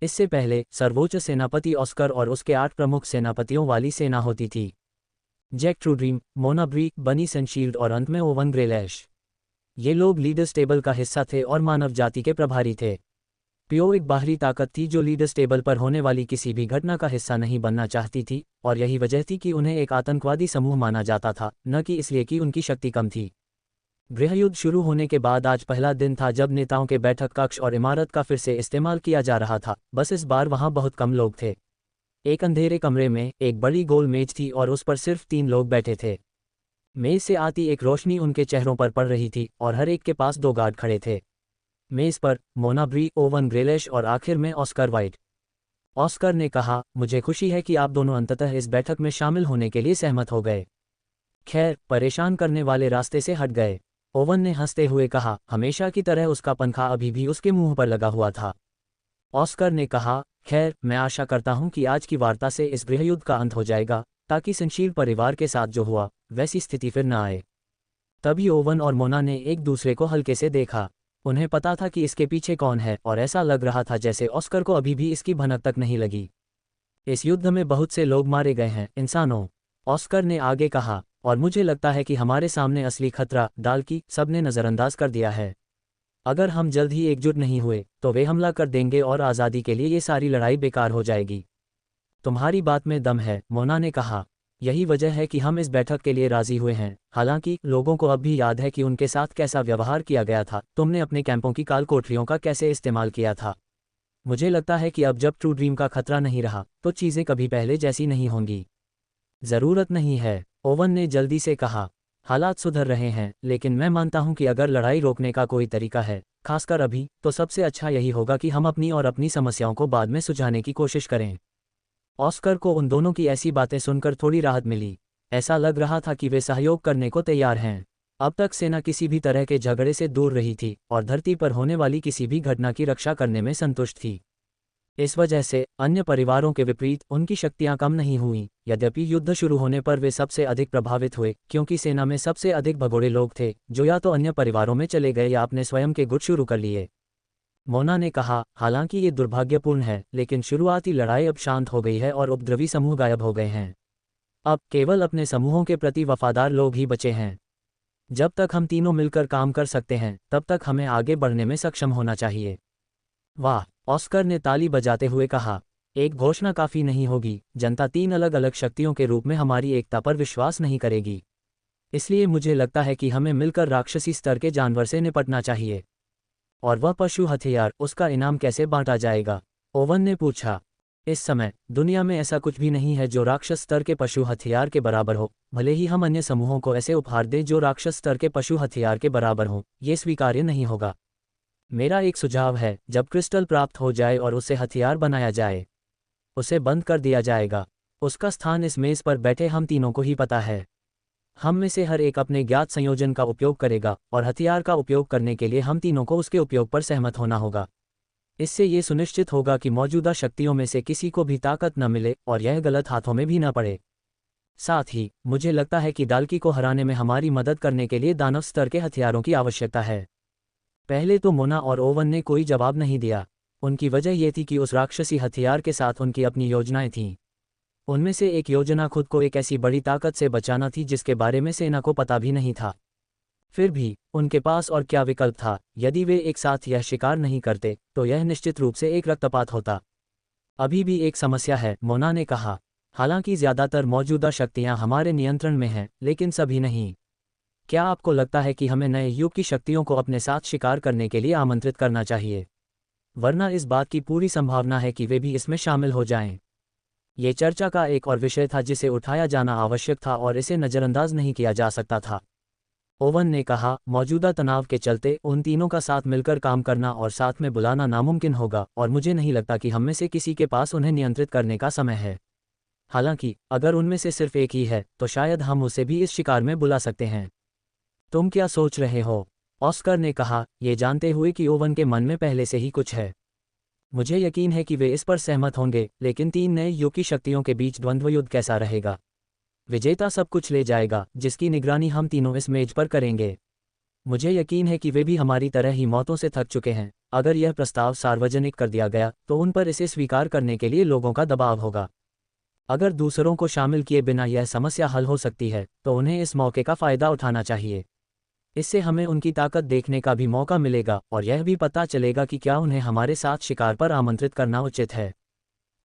इससे पहले सर्वोच्च सेनापति ऑस्कर और उसके 8 प्रमुख सेनापतियों वाली सेना होती थी। जैक ट्रूड्रीम, मोना ब्री, बनी सनशील्ड और अंत में ओवन ग्रेलैश। ये लोग लीडर्स टेबल का हिस्सा थे और मानव जाति के प्रभारी थे। प्यो एक बाहरी ताकत थी जो लीडर्स टेबल पर होने वाली किसी भी घटना का हिस्सा नहीं बनना चाहती थी, और यही वजह थी कि उन्हें एक आतंकवादी समूह माना जाता था, न कि इसलिए कि उनकी शक्ति कम थी। गृहयुद्ध शुरू होने के बाद आज पहला दिन था जब नेताओं के बैठक कक्ष और इमारत का फिर से इस्तेमाल किया जा रहा था। बस इस बार वहां बहुत कम लोग थे। एक अंधेरे कमरे में एक बड़ी गोल मेज थी और उस पर सिर्फ 3 लोग बैठे थे। मेज से आती एक रोशनी उनके चेहरों पर पड़ रही थी, और हर एक के पास 2 गार्ड खड़े थे। मेज पर मोना ब्री, ओवन ग्रेलिश और आखिर में ऑस्कर वाइट। ऑस्कर ने कहा, मुझे खुशी है कि आप दोनों अंततः इस बैठक में शामिल होने के लिए सहमत हो गए। खैर, परेशान करने वाले रास्ते से हट गए। ओवन ने हंसते हुए कहा, हमेशा की तरह उसका पंखा अभी भी उसके मुंह पर लगा हुआ था। ऑस्कर ने कहा, खैर, मैं आशा करता हूं कि आज की वार्ता से इस गृहयुद्ध का अंत हो जाएगा, ताकि संशील परिवार के साथ जो हुआ वैसी स्थिति फिर न आए। तभी ओवन और मोना ने एक दूसरे को हल्के से देखा। उन्हें पता था कि इसके पीछे कौन है, और ऐसा लग रहा था जैसे ऑस्कर को अभी भी इसकी भनक तक नहीं लगी। इस युद्ध में बहुत से लोग मारे गए हैं, इंसानों, ऑस्कर ने आगे कहा, और मुझे लगता है कि हमारे सामने असली खतरा डाल की सबने नज़रअंदाज कर दिया है। अगर हम जल्द ही एकजुट नहीं हुए तो वे हमला कर देंगे और आज़ादी के लिए ये सारी लड़ाई बेकार हो जाएगी। तुम्हारी बात में दम है, मोना ने कहा। यही वजह है कि हम इस बैठक के लिए राजी हुए हैं। हालांकि लोगों को अब भी याद है कि उनके साथ कैसा व्यवहार किया गया था, तुमने अपने कैंपों की काल कोठरियों का कैसे इस्तेमाल किया था। मुझे लगता है कि अब जब ट्रू ड्रीम का खतरा नहीं रहा तो चीज़ें कभी पहले जैसी नहीं होंगी। ज़रूरत नहीं है, ओवन ने जल्दी से कहा। हालात सुधर रहे हैं, लेकिन मैं मानता हूं कि अगर लड़ाई रोकने का कोई तरीका है, खासकर अभी, तो सबसे अच्छा यही होगा कि हम अपनी और अपनी समस्याओं को बाद में सुलझाने की कोशिश करें। ऑस्कर को उन दोनों की ऐसी बातें सुनकर थोड़ी राहत मिली। ऐसा लग रहा था कि वे सहयोग करने को तैयार हैं। अब तक सेना किसी भी तरह के झगड़े से दूर रही थी और धरती पर होने वाली किसी भी घटना की रक्षा करने में संतुष्ट थी। इस वजह से अन्य परिवारों के विपरीत उनकी शक्तियां कम नहीं हुईं। यद्यपि युद्ध शुरू होने पर वे सबसे अधिक प्रभावित हुए, क्योंकि सेना में सबसे अधिक भगोड़े लोग थे जो या तो अन्य परिवारों में चले गए या अपने स्वयं के गुट शुरू कर लिए। मोना ने कहा, हालांकि ये दुर्भाग्यपूर्ण है, लेकिन शुरुआती लड़ाई अब शांत हो गई है और उपद्रवी समूह गायब हो गए हैं। अब केवल अपने समूहों के प्रति वफादार लोग ही बचे हैं। जब तक हम तीनों मिलकर काम कर सकते हैं, तब तक हमें आगे बढ़ने में सक्षम होना चाहिए। वाह, ऑस्कर ने ताली बजाते हुए कहा। एक घोषणा काफ़ी नहीं होगी, जनता 3 अलग अलग शक्तियों के रूप में हमारी एकता पर विश्वास नहीं करेगी। इसलिए मुझे लगता है कि हमें मिलकर राक्षसी स्तर के जानवर से निपटना चाहिए। और वह पशु हथियार, उसका इनाम कैसे बांटा जाएगा? ओवन ने पूछा। इस समय दुनिया में ऐसा कुछ भी नहीं है जो राक्षस स्तर के पशु हथियार के बराबर हो। भले ही हम अन्य समूहों को ऐसे उपहार दें जो राक्षस स्तर के पशु हथियार के बराबर हों, ये स्वीकार्य नहीं होगा। मेरा एक सुझाव है, जब क्रिस्टल प्राप्त हो जाए और उसे हथियार बनाया जाए, उसे बंद कर दिया जाएगा। उसका स्थान इस मेज़ पर बैठे हम तीनों को ही पता है। हम में से हर एक अपने ज्ञात संयोजन का उपयोग करेगा और हथियार का उपयोग करने के लिए हम तीनों को उसके उपयोग पर सहमत होना होगा। इससे ये सुनिश्चित होगा कि मौजूदा शक्तियों में से किसी को भी ताकत न मिले और यह गलत हाथों में भी न पड़े। साथ ही मुझे लगता है कि डाल्की को हराने में हमारी मदद करने के लिए दानव स्तर के हथियारों की आवश्यकता है। पहले तो मोना और ओवन ने कोई जवाब नहीं दिया। उनकी वजह यह थी कि उस राक्षसी हथियार के साथ उनकी अपनी योजनाएं थीं। उनमें से एक योजना खुद को एक ऐसी बड़ी ताकत से बचाना थी जिसके बारे में सेना को पता भी नहीं था। फिर भी उनके पास और क्या विकल्प था? यदि वे एक साथ यह शिकार नहीं करते तो यह निश्चित रूप से एक रक्तपात होता। अभी भी एक समस्या है, मोना ने कहा। हालांकि ज़्यादातर मौजूदा शक्तियां हमारे नियंत्रण में हैं, लेकिन सभी नहीं। क्या आपको लगता है कि हमें नए युग की शक्तियों को अपने साथ शिकार करने के लिए आमंत्रित करना चाहिए? वरना इस बात की पूरी संभावना है कि वे भी इसमें शामिल हो जाएं। ये चर्चा का एक और विषय था जिसे उठाया जाना आवश्यक था और इसे नज़रअंदाज नहीं किया जा सकता था। ओवन ने कहा, मौजूदा तनाव के चलते उन तीनों का साथ मिलकर काम करना और साथ में बुलाना नामुमकिन होगा और मुझे नहीं लगता कि हम में से किसी के पास उन्हें नियंत्रित करने का समय है। हालांकि अगर उनमें से सिर्फ एक ही है तो शायद हम उसे भी इस शिकार में बुला सकते हैं। तुम क्या सोच रहे हो? ऑस्कर ने कहा, ये जानते हुए कि ओवन के मन में पहले से ही कुछ है। मुझे यकीन है कि वे इस पर सहमत होंगे, लेकिन 3 नए युग की शक्तियों के बीच द्वंद्व युद्ध कैसा रहेगा? विजेता सब कुछ ले जाएगा, जिसकी निगरानी हम तीनों इस मेज पर करेंगे। मुझे यकीन है कि वे भी हमारी तरह ही मौतों से थक चुके हैं। अगर यह प्रस्ताव सार्वजनिक कर दिया गया तो उन पर इसे स्वीकार करने के लिए लोगों का दबाव होगा। अगर दूसरों को शामिल किए बिना यह समस्या हल हो सकती है तो उन्हें इस मौके का फ़ायदा उठाना चाहिए। इससे हमें उनकी ताकत देखने का भी मौका मिलेगा और यह भी पता चलेगा कि क्या उन्हें हमारे साथ शिकार पर आमंत्रित करना उचित है।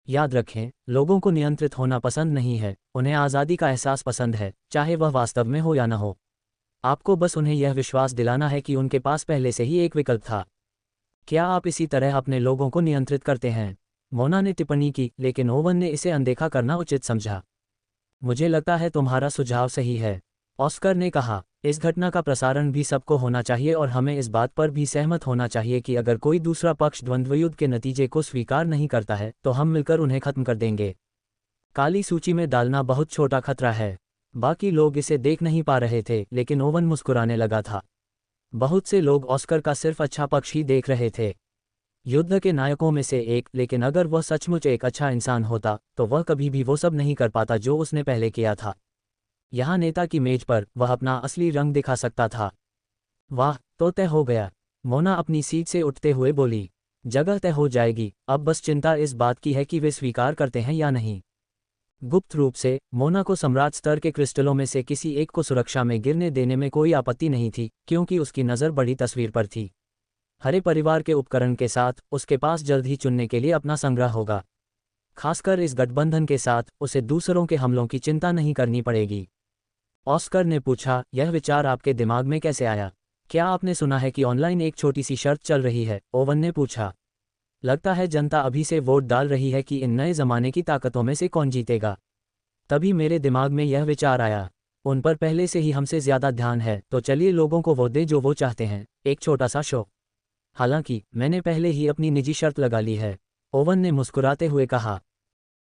याद रखें, लोगों को नियंत्रित होना पसंद नहीं है, उन्हें आज़ादी का एहसास पसंद है, चाहे वह वास्तव में हो या न हो। आपको बस उन्हें यह विश्वास दिलाना है कि उनके पास पहले से ही एक विकल्प था। क्या आप इसी तरह अपने लोगों को नियंत्रित करते हैं? मोना ने टिप्पणी की, लेकिन ओवन ने इसे अनदेखा करना उचित समझा। मुझे लगता है तुम्हारा सुझाव सही है, ऑस्कर ने कहा। इस घटना का प्रसारण भी सबको होना चाहिए और हमें इस बात पर भी सहमत होना चाहिए कि अगर कोई दूसरा पक्ष द्वंद्वयुद्ध के नतीजे को स्वीकार नहीं करता है तो हम मिलकर उन्हें खत्म कर देंगे। काली सूची में डालना बहुत छोटा खतरा है। बाकी लोग इसे देख नहीं पा रहे थे, लेकिन ओवन मुस्कुराने लगा था। बहुत से लोग ऑस्कर का सिर्फ अच्छा पक्ष ही देख रहे थे। युद्ध के नायकों में से एक, लेकिन अगर वह सचमुच एक अच्छा इंसान होता तो वह कभी भी वो सब नहीं कर पाता जो उसने पहले किया था। यहाँ नेता की मेज पर वह अपना असली रंग दिखा सकता था। वाह, तो तय हो गया, मोना अपनी सीट से उठते हुए बोली। जगह तय हो जाएगी, अब बस चिंता इस बात की है कि वे स्वीकार करते हैं या नहीं। गुप्त रूप से मोना को सम्राट स्तर के क्रिस्टलों में से किसी एक को सुरक्षा में गिरने देने में कोई आपत्ति नहीं थी, क्योंकि उसकी नज़र बड़ी तस्वीर पर थी। हरे परिवार के उपकरण के साथ उसके पास जल्द ही चुनने के लिए अपना संग्रह होगा। खासकर इस गठबंधन के साथ उसे दूसरों के हमलों की चिंता नहीं करनी पड़ेगी। ऑस्कर ने पूछा, यह विचार आपके दिमाग में कैसे आया? क्या आपने सुना है कि ऑनलाइन एक छोटी सी शर्त चल रही है? ओवन ने पूछा। लगता है जनता अभी से वोट डाल रही है कि इन नए जमाने की ताकतों में से कौन जीतेगा। तभी मेरे दिमाग में यह विचार आया, उन पर पहले से ही हमसे ज्यादा ध्यान है, तो चलिए लोगों को वो दें जो वो चाहते हैं, एक छोटा सा शो। हालांकि मैंने पहले ही अपनी निजी शर्त लगा ली है, ओवन ने मुस्कुराते हुए कहा।